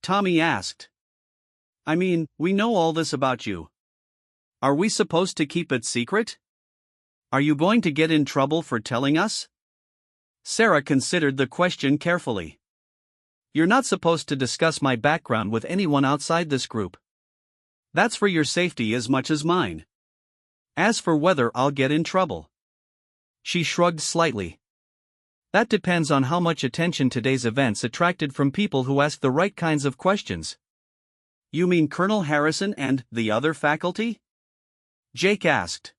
Tommy asked. "I mean, we know all this about you. Are we supposed to keep it secret? Are you going to get in trouble for telling us?" Sarah considered the question carefully. "You're not supposed to discuss my background with anyone outside this group. That's for your safety as much as mine. As for whether I'll get in trouble," she shrugged slightly, "that depends on how much attention today's events attracted from people who ask the right kinds of questions." "You mean Colonel Harrison and the other faculty?" Jake asked.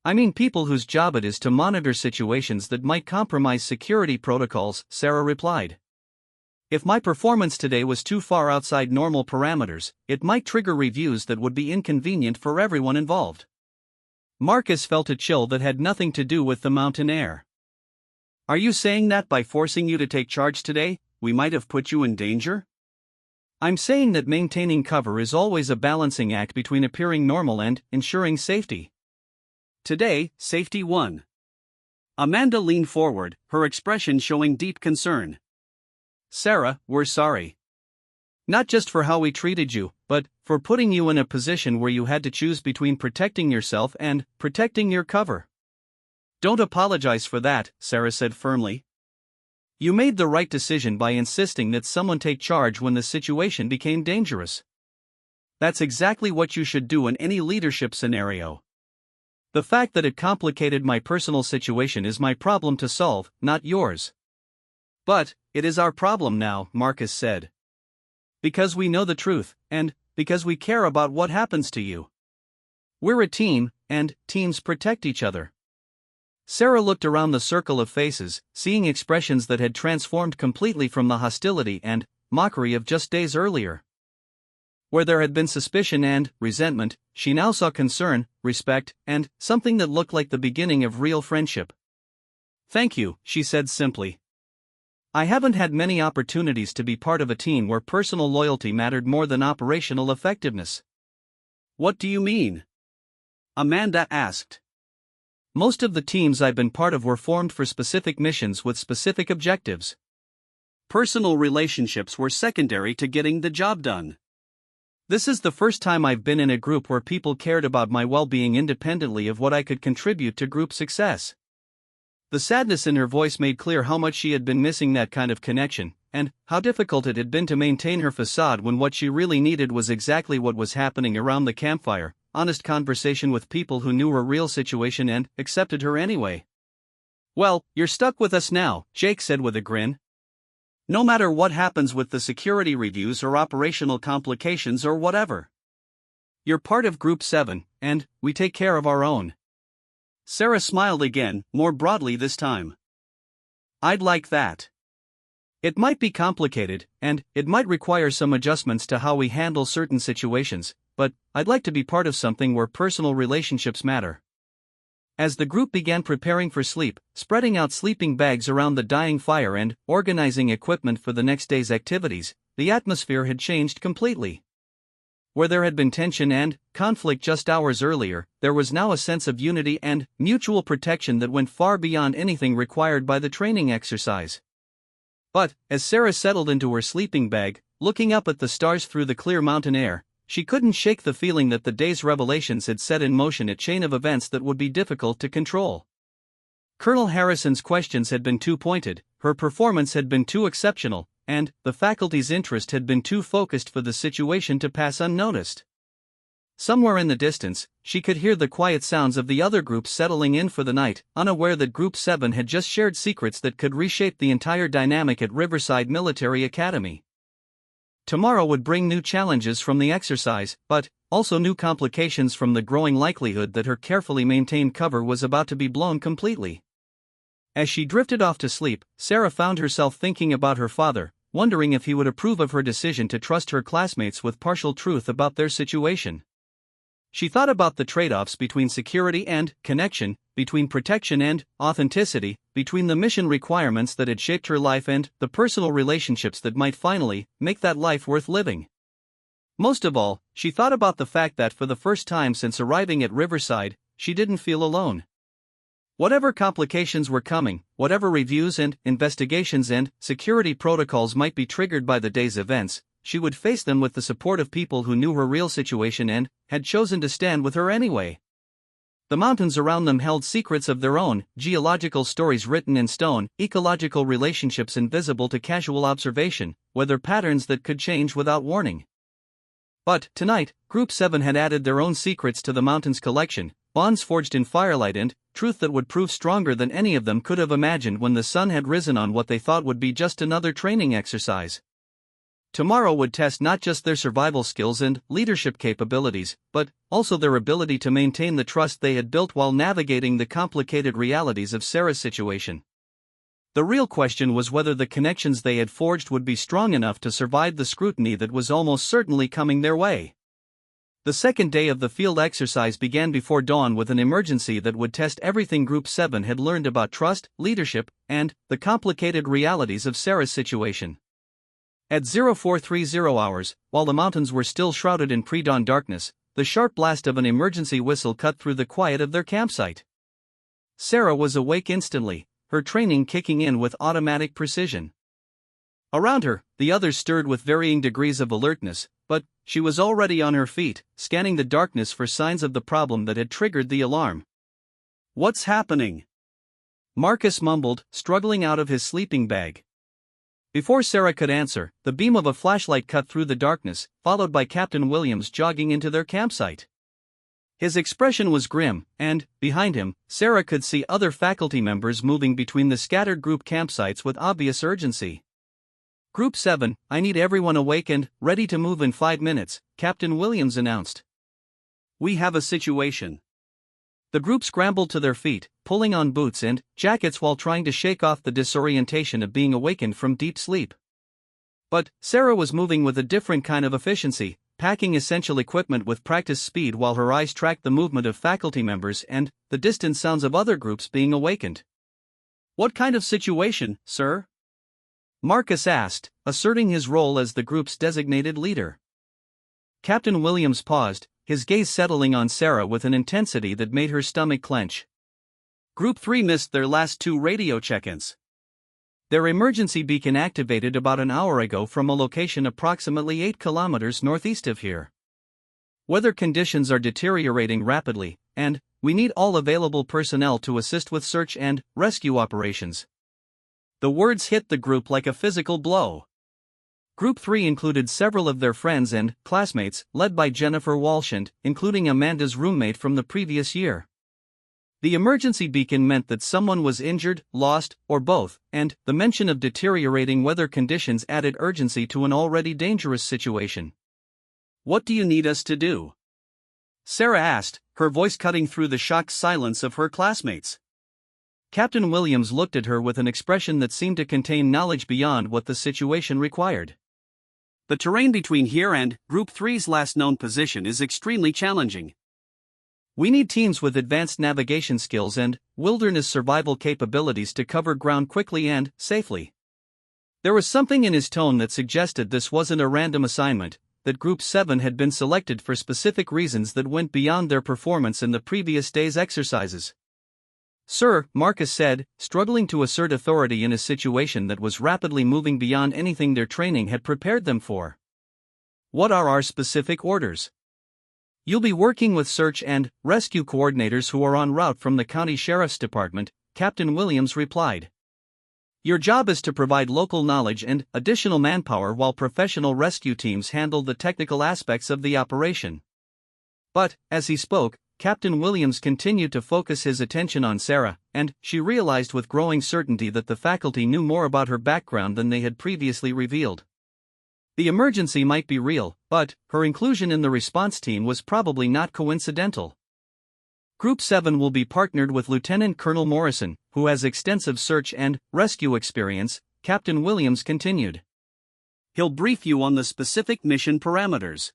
"I mean people whose job it is to monitor situations that might compromise security protocols," Sarah replied. "If my performance today was too far outside normal parameters, it might trigger reviews that would be inconvenient for everyone involved." Marcus felt a chill that had nothing to do with the mountain air. "Are you saying that by forcing you to take charge today, we might have put you in danger?" "I'm saying that maintaining cover is always a balancing act between appearing normal and ensuring safety. Today, safety won." Amanda leaned forward, her expression showing deep concern. "Sarah, we're sorry. Not just for how we treated you, but for putting you in a position where you had to choose between protecting yourself and protecting your cover." "Don't apologize for that," Sarah said firmly. "You made the right decision by insisting that someone take charge when the situation became dangerous. That's exactly what you should do in any leadership scenario. The fact that it complicated my personal situation is my problem to solve, not yours." "But it is our problem now," Marcus said. "Because we know the truth, and because we care about what happens to you. We're a team, and teams protect each other." Sarah looked around the circle of faces, seeing expressions that had transformed completely from the hostility and mockery of just days earlier. Where there had been suspicion and resentment, she now saw concern, respect, and something that looked like the beginning of real friendship. "Thank you," she said simply. "I haven't had many opportunities to be part of a team where personal loyalty mattered more than operational effectiveness." "What do you mean?" Amanda asked. "Most of the teams I've been part of were formed for specific missions with specific objectives. Personal relationships were secondary to getting the job done. This is the first time I've been in a group where people cared about my well-being independently of what I could contribute to group success. The sadness in her voice made clear how much she had been missing that kind of connection, and how difficult it had been to maintain her facade when what she really needed was exactly what was happening around the campfire: honest conversation with people who knew her real situation and accepted her anyway. "Well, you're stuck with us now," Jake said with a grin. "No matter what happens with the security reviews or operational complications or whatever. You're part of Group 7, and we take care of our own." Sarah smiled again, more broadly this time. "I'd like that. It might be complicated, and it might require some adjustments to how we handle certain situations, but I'd like to be part of something where personal relationships matter." As the group began preparing for sleep, spreading out sleeping bags around the dying fire and organizing equipment for the next day's activities, the atmosphere had changed completely. Where there had been tension and conflict just hours earlier, there was now a sense of unity and mutual protection that went far beyond anything required by the training exercise. But, as Sarah settled into her sleeping bag, looking up at the stars through the clear mountain air, she couldn't shake the feeling that the day's revelations had set in motion a chain of events that would be difficult to control. Colonel Harrison's questions had been too pointed, her performance had been too exceptional, and the faculty's interest had been too focused for the situation to pass unnoticed. Somewhere in the distance, she could hear the quiet sounds of the other groups settling in for the night, unaware that Group 7 had just shared secrets that could reshape the entire dynamic at Riverside Military Academy. Tomorrow would bring new challenges from the exercise, but also new complications from the growing likelihood that her carefully maintained cover was about to be blown completely. As she drifted off to sleep, Sarah found herself thinking about her father, wondering if he would approve of her decision to trust her classmates with partial truth about their situation. She thought about the trade-offs between security and connection, between protection and authenticity, between the mission requirements that had shaped her life and the personal relationships that might finally make that life worth living. Most of all, she thought about the fact that for the first time since arriving at Riverside, she didn't feel alone. Whatever complications were coming, whatever reviews and investigations and security protocols might be triggered by the day's events, she would face them with the support of people who knew her real situation and had chosen to stand with her anyway. The mountains around them held secrets of their own, geological stories written in stone, ecological relationships invisible to casual observation, weather patterns that could change without warning. But tonight, Group 7 had added their own secrets to the mountain's collection, bonds forged in firelight and truth that would prove stronger than any of them could have imagined when the sun had risen on what they thought would be just another training exercise. Tomorrow would test not just their survival skills and leadership capabilities, but also their ability to maintain the trust they had built while navigating the complicated realities of Sarah's situation. The real question was whether the connections they had forged would be strong enough to survive the scrutiny that was almost certainly coming their way. The second day of the field exercise began before dawn with an emergency that would test everything Group 7 had learned about trust, leadership, and the complicated realities of Sarah's situation. At 0430 hours, while the mountains were still shrouded in pre-dawn darkness, the sharp blast of an emergency whistle cut through the quiet of their campsite. Sarah was awake instantly, her training kicking in with automatic precision. Around her, the others stirred with varying degrees of alertness, but she was already on her feet, scanning the darkness for signs of the problem that had triggered the alarm. "What's happening?" Marcus mumbled, struggling out of his sleeping bag. Before Sarah could answer, the beam of a flashlight cut through the darkness, followed by Captain Williams jogging into their campsite. His expression was grim, and, behind him, Sarah could see other faculty members moving between the scattered group campsites with obvious urgency. "Group 7, I need everyone awake and ready to move in 5 minutes, Captain Williams announced. "We have a situation." The group scrambled to their feet, pulling on boots and jackets while trying to shake off the disorientation of being awakened from deep sleep. But Sarah was moving with a different kind of efficiency, packing essential equipment with practiced speed while her eyes tracked the movement of faculty members and the distant sounds of other groups being awakened. "What kind of situation, sir?" Marcus asked, asserting his role as the group's designated leader. Captain Williams paused, his gaze settling on Sarah with an intensity that made her stomach clench. "Group 3 missed their last 2 radio check-ins. Their emergency beacon activated about an hour ago from a location approximately 8 kilometers northeast of here. Weather conditions are deteriorating rapidly, and we need all available personnel to assist with search and rescue operations." The words hit the group like a physical blow. Group 3 included several of their friends and classmates, led by Jennifer Walshant, including Amanda's roommate from the previous year. The emergency beacon meant that someone was injured, lost, or both, and the mention of deteriorating weather conditions added urgency to an already dangerous situation. "What do you need us to do?" Sarah asked, her voice cutting through the shocked silence of her classmates. Captain Williams looked at her with an expression that seemed to contain knowledge beyond what the situation required. "The terrain between here and Group 3's last known position is extremely challenging. We need teams with advanced navigation skills and wilderness survival capabilities to cover ground quickly and safely." There was something in his tone that suggested this wasn't a random assignment, that Group 7 had been selected for specific reasons that went beyond their performance in the previous day's exercises. "Sir," Marcus said, struggling to assert authority in a situation that was rapidly moving beyond anything their training had prepared them for. "What are our specific orders?" "You'll be working with search and rescue coordinators who are en route from the County Sheriff's Department," Captain Williams replied. "Your job is to provide local knowledge and additional manpower while professional rescue teams handle the technical aspects of the operation." But, as he spoke, Captain Williams continued to focus his attention on Sarah, and she realized with growing certainty that the faculty knew more about her background than they had previously revealed. The emergency might be real, but her inclusion in the response team was probably not coincidental. "Group 7 will be partnered with Lieutenant Colonel Morrison, who has extensive search and rescue experience," Captain Williams continued. "He'll brief you on the specific mission parameters."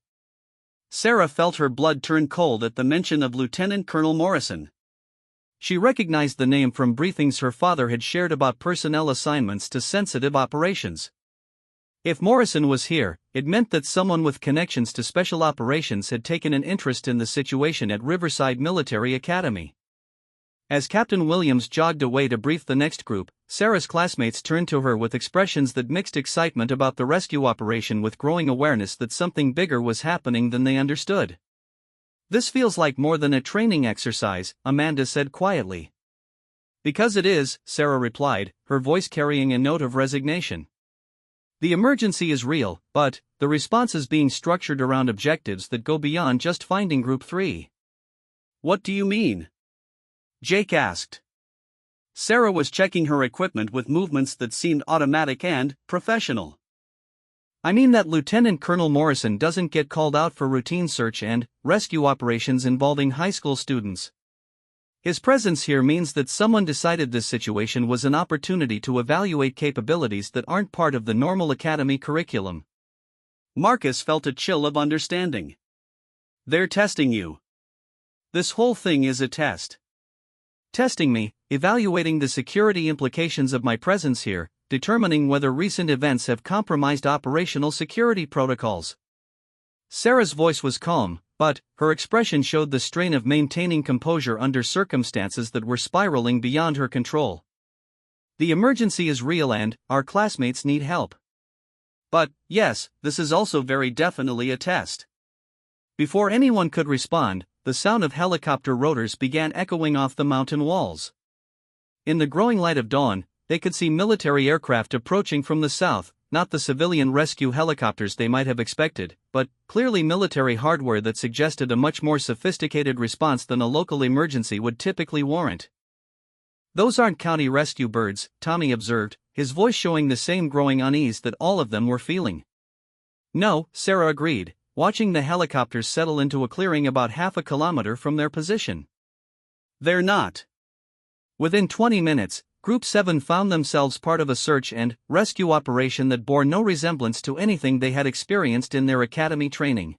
Sarah felt her blood turn cold at the mention of Lieutenant Colonel Morrison. She recognized the name from briefings her father had shared about personnel assignments to sensitive operations. If Morrison was here, it meant that someone with connections to special operations had taken an interest in the situation at Riverside Military Academy. As Captain Williams jogged away to brief the next group, Sarah's classmates turned to her with expressions that mixed excitement about the rescue operation with growing awareness that something bigger was happening than they understood. "This feels like more than a training exercise," Amanda said quietly. "Because it is," Sarah replied, her voice carrying a note of resignation. "The emergency is real, but the response is being structured around objectives that go beyond just finding Group 3. "What do you mean?" Jake asked. Sarah was checking her equipment with movements that seemed automatic and professional. "I mean that Lieutenant Colonel Morrison doesn't get called out for routine search and rescue operations involving high school students. His presence here means that someone decided this situation was an opportunity to evaluate capabilities that aren't part of the normal academy curriculum." Marcus felt a chill of understanding. "They're testing you. This whole thing is a test." "Testing me, evaluating the security implications of my presence here, determining whether recent events have compromised operational security protocols." Sarah's voice was calm, but her expression showed the strain of maintaining composure under circumstances that were spiraling beyond her control. "The emergency is real and our classmates need help. But, yes, this is also very definitely a test." Before anyone could respond, the sound of helicopter rotors began echoing off the mountain walls. In the growing light of dawn, they could see military aircraft approaching from the south, not the civilian rescue helicopters they might have expected, but clearly military hardware that suggested a much more sophisticated response than a local emergency would typically warrant. "Those aren't county rescue birds," Tommy observed, his voice showing the same growing unease that all of them were feeling. "No," Sarah agreed, watching the helicopters settle into a clearing about half a kilometer from their position. "They're not." Within 20 minutes, Group 7 found themselves part of a search and rescue operation that bore no resemblance to anything they had experienced in their academy training.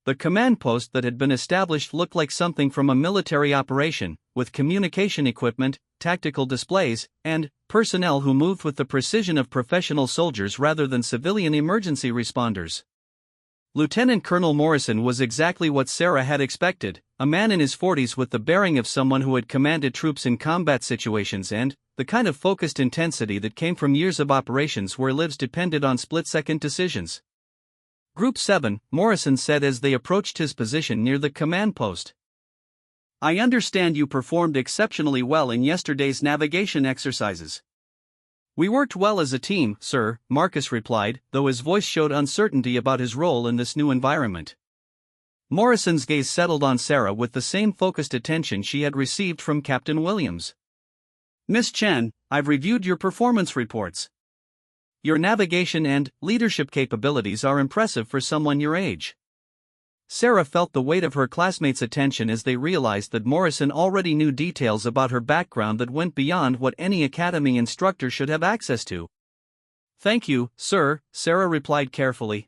The command post that had been established looked like something from a military operation, with communication equipment, tactical displays, and personnel who moved with the precision of professional soldiers rather than civilian emergency responders. Lieutenant Colonel Morrison was exactly what Sarah had expected, a man in his 40s with the bearing of someone who had commanded troops in combat situations and the kind of focused intensity that came from years of operations where lives depended on split-second decisions. "Group 7, Morrison said as they approached his position near the command post. I understand you performed exceptionally well in yesterday's navigation exercises. We worked well as a team, sir, Marcus replied, though his voice showed uncertainty about his role in this new environment. Morrison's gaze settled on Sarah with the same focused attention she had received from Captain Williams. Miss Chen, I've reviewed your performance reports. Your navigation and leadership capabilities are impressive for someone your age. Sarah felt the weight of her classmates' attention as they realized that Morrison already knew details about her background that went beyond what any academy instructor should have access to. Thank you, sir, Sarah replied carefully.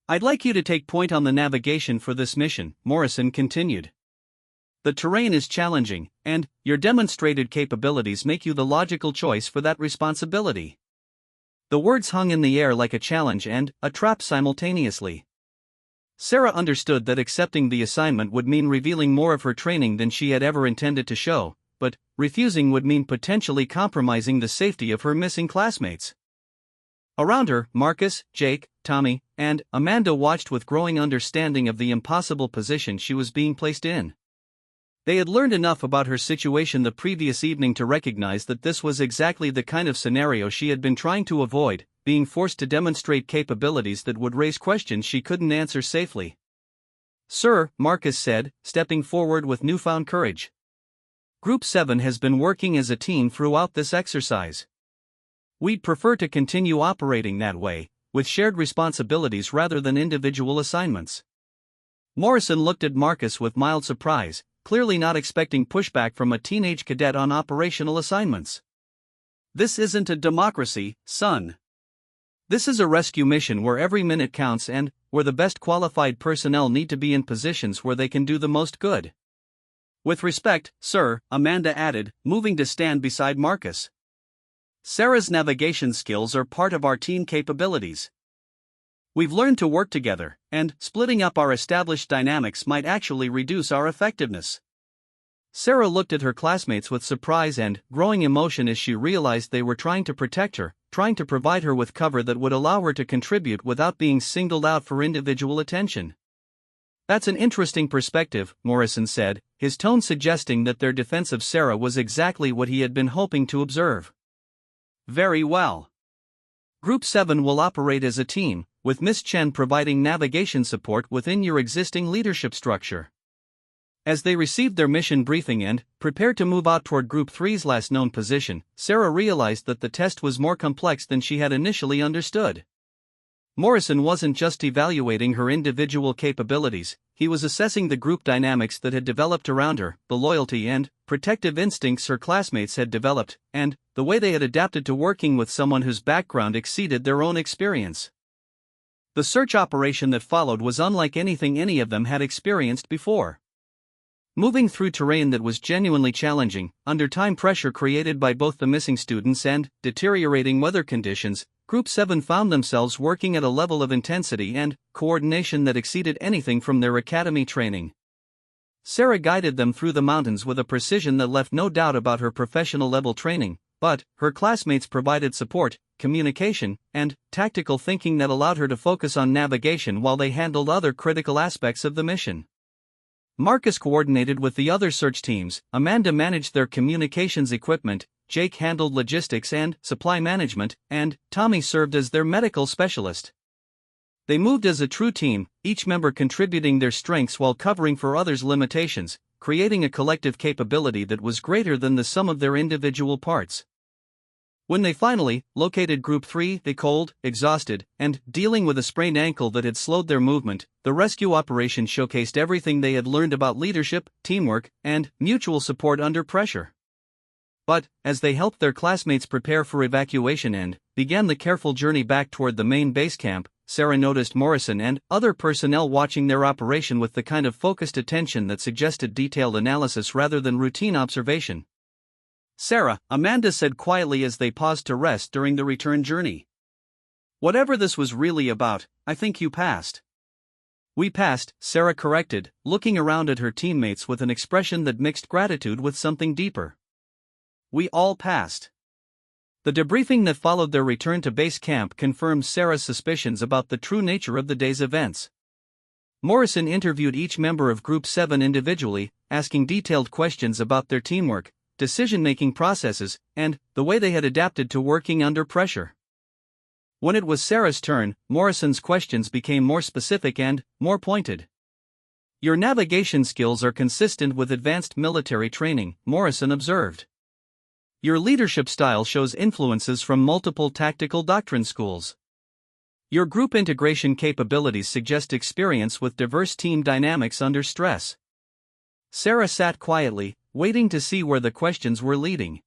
I'd like you to take point on the navigation for this mission, Morrison continued. The terrain is challenging, and your demonstrated capabilities make you the logical choice for that responsibility. The words hung in the air like a challenge and a trap simultaneously. Sarah understood that accepting the assignment would mean revealing more of her training than she had ever intended to show, but refusing would mean potentially compromising the safety of her missing classmates. Around her, Marcus, Jake, Tommy, and Amanda watched with growing understanding of the impossible position she was being placed in. They had learned enough about her situation the previous evening to recognize that this was exactly the kind of scenario she had been trying to avoid, being forced to demonstrate capabilities that would raise questions she couldn't answer safely. Sir, Marcus said, stepping forward with newfound courage. Group 7 has been working as a team throughout this exercise. We'd prefer to continue operating that way, with shared responsibilities rather than individual assignments. Morrison looked at Marcus with mild surprise, clearly not expecting pushback from a teenage cadet on operational assignments. This isn't a democracy, son. This is a rescue mission where every minute counts and where the best qualified personnel need to be in positions where they can do the most good. With respect, sir, Amanda added, moving to stand beside Marcus. Sarah's navigation skills are part of our team capabilities. We've learned to work together, and splitting up our established dynamics might actually reduce our effectiveness. Sarah looked at her classmates with surprise and growing emotion as she realized they were trying to protect her, trying to provide her with cover that would allow her to contribute without being singled out for individual attention. That's an interesting perspective, Morrison said, his tone suggesting that their defense of Sarah was exactly what he had been hoping to observe. Very well. Group 7 will operate as a team, with Miss Chen providing navigation support within your existing leadership structure. As they received their mission briefing and prepared to move out toward Group 3's last known position, Sarah realized that the test was more complex than she had initially understood. Morrison wasn't just evaluating her individual capabilities, he was assessing the group dynamics that had developed around her, the loyalty and protective instincts her classmates had developed, and the way they had adapted to working with someone whose background exceeded their own experience. The search operation that followed was unlike anything any of them had experienced before. Moving through terrain that was genuinely challenging, under time pressure created by both the missing students and deteriorating weather conditions, Group 7 found themselves working at a level of intensity and coordination that exceeded anything from their academy training. Sarah guided them through the mountains with a precision that left no doubt about her professional-level training, but her classmates provided support, communication, and tactical thinking that allowed her to focus on navigation while they handled other critical aspects of the mission. Marcus coordinated with the other search teams, Amanda managed their communications equipment, Jake handled logistics and supply management, and Tommy served as their medical specialist. They moved as a true team, each member contributing their strengths while covering for others' limitations, creating a collective capability that was greater than the sum of their individual parts. When they finally located Group 3, they cold, exhausted, and dealing with a sprained ankle that had slowed their movement, the rescue operation showcased everything they had learned about leadership, teamwork, and mutual support under pressure. But, as they helped their classmates prepare for evacuation and began the careful journey back toward the main base camp, Sarah noticed Morrison and other personnel watching their operation with the kind of focused attention that suggested detailed analysis rather than routine observation. Sarah, Amanda said quietly as they paused to rest during the return journey. Whatever this was really about, I think you passed. We passed, Sarah corrected, looking around at her teammates with an expression that mixed gratitude with something deeper. We all passed. The debriefing that followed their return to base camp confirmed Sarah's suspicions about the true nature of the day's events. Morrison interviewed each member of Group 7 individually, asking detailed questions about their teamwork, decision-making processes, and the way they had adapted to working under pressure. When it was Sarah's turn, Morrison's questions became more specific and more pointed. Your navigation skills are consistent with advanced military training, Morrison observed. Your leadership style shows influences from multiple tactical doctrine schools. Your group integration capabilities suggest experience with diverse team dynamics under stress. Sarah sat quietly, waiting to see where the questions were leading.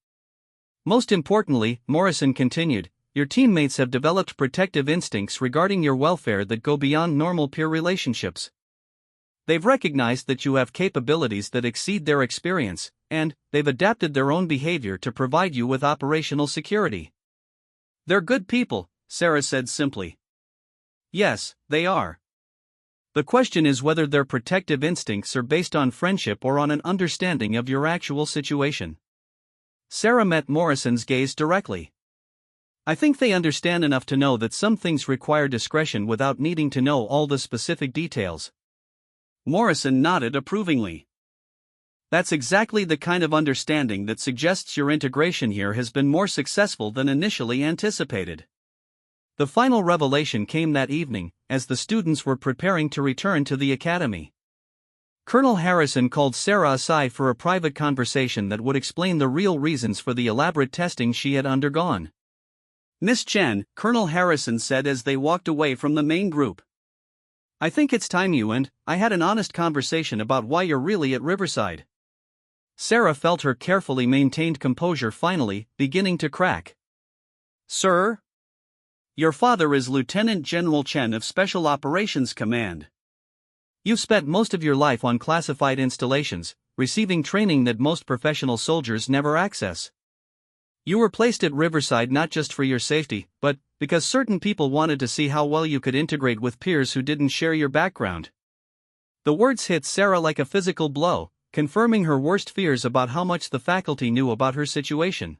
Most importantly, Morrison continued, your teammates have developed protective instincts regarding your welfare that go beyond normal peer relationships. They've recognized that you have capabilities that exceed their experience, and they've adapted their own behavior to provide you with operational security. They're good people, Sarah said simply. Yes, they are. The question is whether their protective instincts are based on friendship or on an understanding of your actual situation. Sarah met Morrison's gaze directly. I think they understand enough to know that some things require discretion without needing to know all the specific details. Morrison nodded approvingly. That's exactly the kind of understanding that suggests your integration here has been more successful than initially anticipated. The final revelation came that evening, as the students were preparing to return to the academy. Colonel Harrison called Sarah aside for a private conversation that would explain the real reasons for the elaborate testing she had undergone. Miss Chen, Colonel Harrison said as they walked away from the main group. I think it's time you and I had an honest conversation about why you're really at Riverside. Sarah felt her carefully maintained composure finally beginning to crack. Sir? Your father is Lieutenant General Chen of Special Operations Command. You've spent most of your life on classified installations, receiving training that most professional soldiers never access. You were placed at Riverside not just for your safety, but because certain people wanted to see how well you could integrate with peers who didn't share your background. The words hit Sarah like a physical blow, confirming her worst fears about how much the faculty knew about her situation.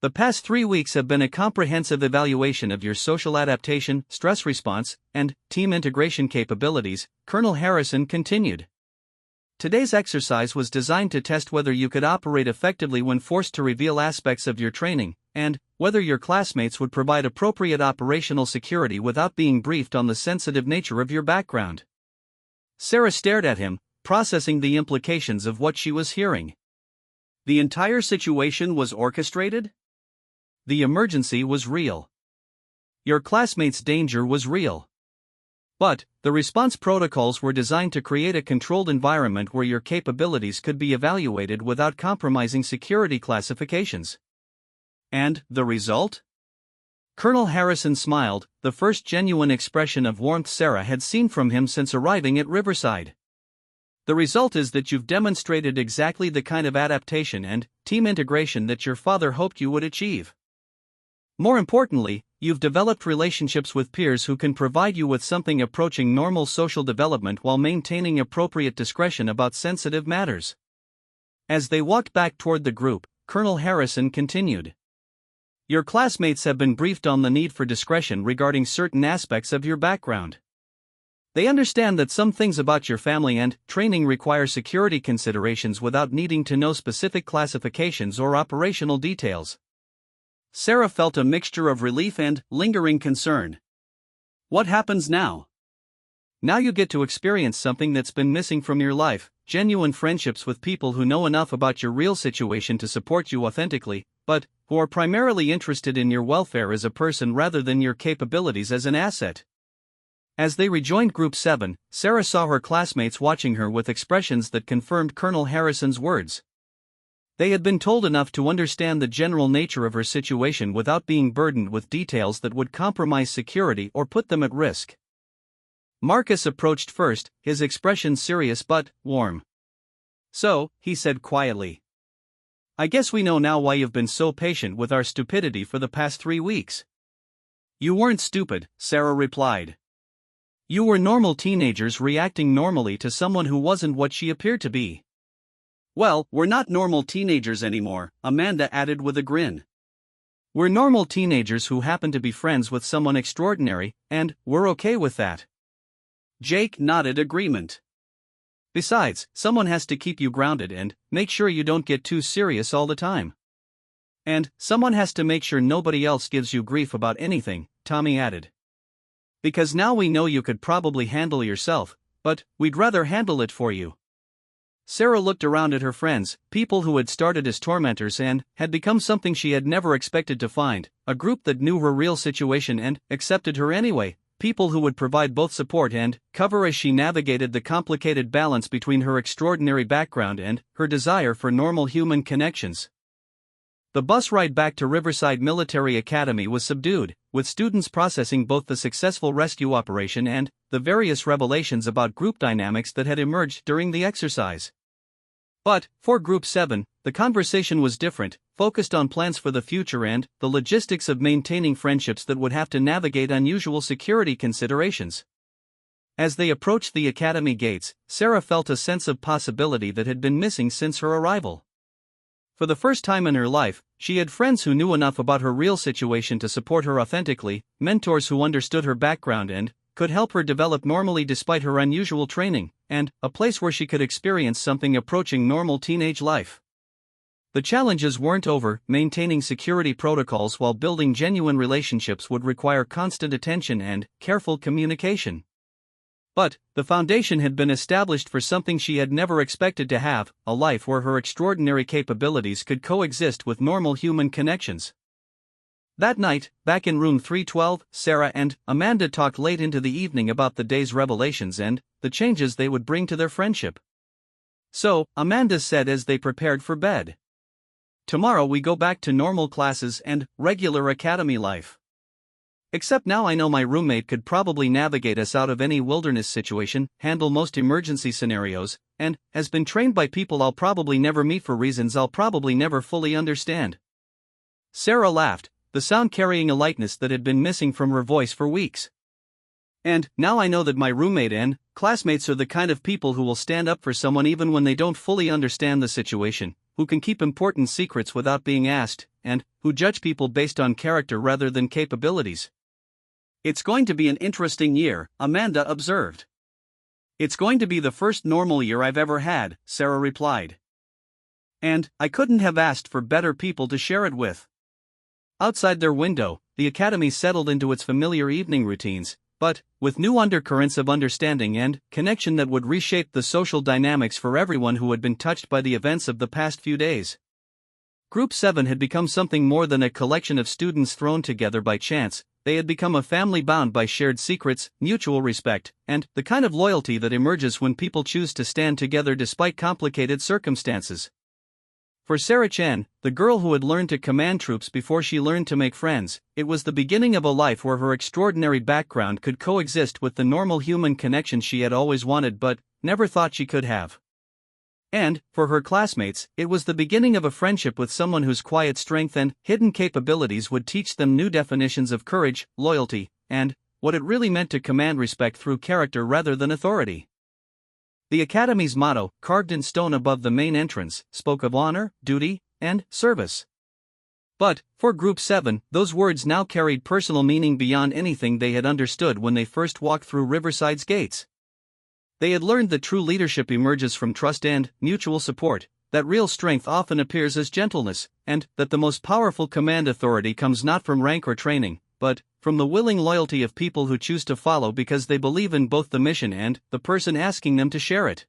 The past 3 weeks have been a comprehensive evaluation of your social adaptation, stress response, and team integration capabilities, Colonel Harrison continued. Today's exercise was designed to test whether you could operate effectively when forced to reveal aspects of your training, and whether your classmates would provide appropriate operational security without being briefed on the sensitive nature of your background. Sarah stared at him, processing the implications of what she was hearing. The entire situation was orchestrated? The emergency was real. Your classmates' danger was real. But the response protocols were designed to create a controlled environment where your capabilities could be evaluated without compromising security classifications. And the result? Colonel Harrison smiled, the first genuine expression of warmth Sarah had seen from him since arriving at Riverside. The result is that you've demonstrated exactly the kind of adaptation and team integration that your father hoped you would achieve. More importantly, you've developed relationships with peers who can provide you with something approaching normal social development while maintaining appropriate discretion about sensitive matters. As they walked back toward the group, Colonel Harrison continued. Your classmates have been briefed on the need for discretion regarding certain aspects of your background. They understand that some things about your family and training require security considerations without needing to know specific classifications or operational details. Sarah felt a mixture of relief and lingering concern. What happens now? Now you get to experience something that's been missing from your life, genuine friendships with people who know enough about your real situation to support you authentically, but who are primarily interested in your welfare as a person rather than your capabilities as an asset. As they rejoined Group 7, Sarah saw her classmates watching her with expressions that confirmed Colonel Harrison's words. They had been told enough to understand the general nature of her situation without being burdened with details that would compromise security or put them at risk. Marcus approached first, his expression serious but warm. So, he said quietly. I guess we know now why you've been so patient with our stupidity for the past 3 weeks. You weren't stupid, Sarah replied. You were normal teenagers reacting normally to someone who wasn't what she appeared to be. Well, we're not normal teenagers anymore, Amanda added with a grin. We're normal teenagers who happen to be friends with someone extraordinary, and we're okay with that. Jake nodded agreement. Besides, someone has to keep you grounded and make sure you don't get too serious all the time. And someone has to make sure nobody else gives you grief about anything, Tommy added. Because now we know you could probably handle yourself, but we'd rather handle it for you. Sarah looked around at her friends, people who had started as tormentors and had become something she had never expected to find, a group that knew her real situation and accepted her anyway, people who would provide both support and cover as she navigated the complicated balance between her extraordinary background and her desire for normal human connections. The bus ride back to Riverside Military Academy was subdued, with students processing both the successful rescue operation and the various revelations about group dynamics that had emerged during the exercise. But, for Group 7, the conversation was different, focused on plans for the future and the logistics of maintaining friendships that would have to navigate unusual security considerations. As they approached the academy gates, Sarah felt a sense of possibility that had been missing since her arrival. For the first time in her life, she had friends who knew enough about her real situation to support her authentically, mentors who understood her background and could help her develop normally despite her unusual training, and a place where she could experience something approaching normal teenage life. The challenges weren't over. Maintaining security protocols while building genuine relationships would require constant attention and careful communication. But the foundation had been established for something she had never expected to have, a life where her extraordinary capabilities could coexist with normal human connections. That night, back in room 312, Sarah and Amanda talked late into the evening about the day's revelations and the changes they would bring to their friendship. So, Amanda said as they prepared for bed, "Tomorrow we go back to normal classes and regular academy life. Except now I know my roommate could probably navigate us out of any wilderness situation, handle most emergency scenarios, and has been trained by people I'll probably never meet for reasons I'll probably never fully understand." Sarah laughed, the sound carrying a lightness that had been missing from her voice for weeks. "And now I know that my roommate and classmates are the kind of people who will stand up for someone even when they don't fully understand the situation, who can keep important secrets without being asked, and who judge people based on character rather than capabilities." "It's going to be an interesting year," Amanda observed. "It's going to be the first normal year I've ever had," Sarah replied. "And I couldn't have asked for better people to share it with." Outside their window, the academy settled into its familiar evening routines, but with new undercurrents of understanding and connection that would reshape the social dynamics for everyone who had been touched by the events of the past few days. Group 7 had become something more than a collection of students thrown together by chance. They had become a family bound by shared secrets, mutual respect, and the kind of loyalty that emerges when people choose to stand together despite complicated circumstances. For Sarah Chen, the girl who had learned to command troops before she learned to make friends, it was the beginning of a life where her extraordinary background could coexist with the normal human connection she had always wanted but never thought she could have. And, for her classmates, it was the beginning of a friendship with someone whose quiet strength and hidden capabilities would teach them new definitions of courage, loyalty, and what it really meant to command respect through character rather than authority. The Academy's motto, carved in stone above the main entrance, spoke of honor, duty, and service. But, for Group 7, those words now carried personal meaning beyond anything they had understood when they first walked through Riverside's gates. They had learned that true leadership emerges from trust and mutual support, that real strength often appears as gentleness, and that the most powerful command authority comes not from rank or training, but from the willing loyalty of people who choose to follow because they believe in both the mission and the person asking them to share it.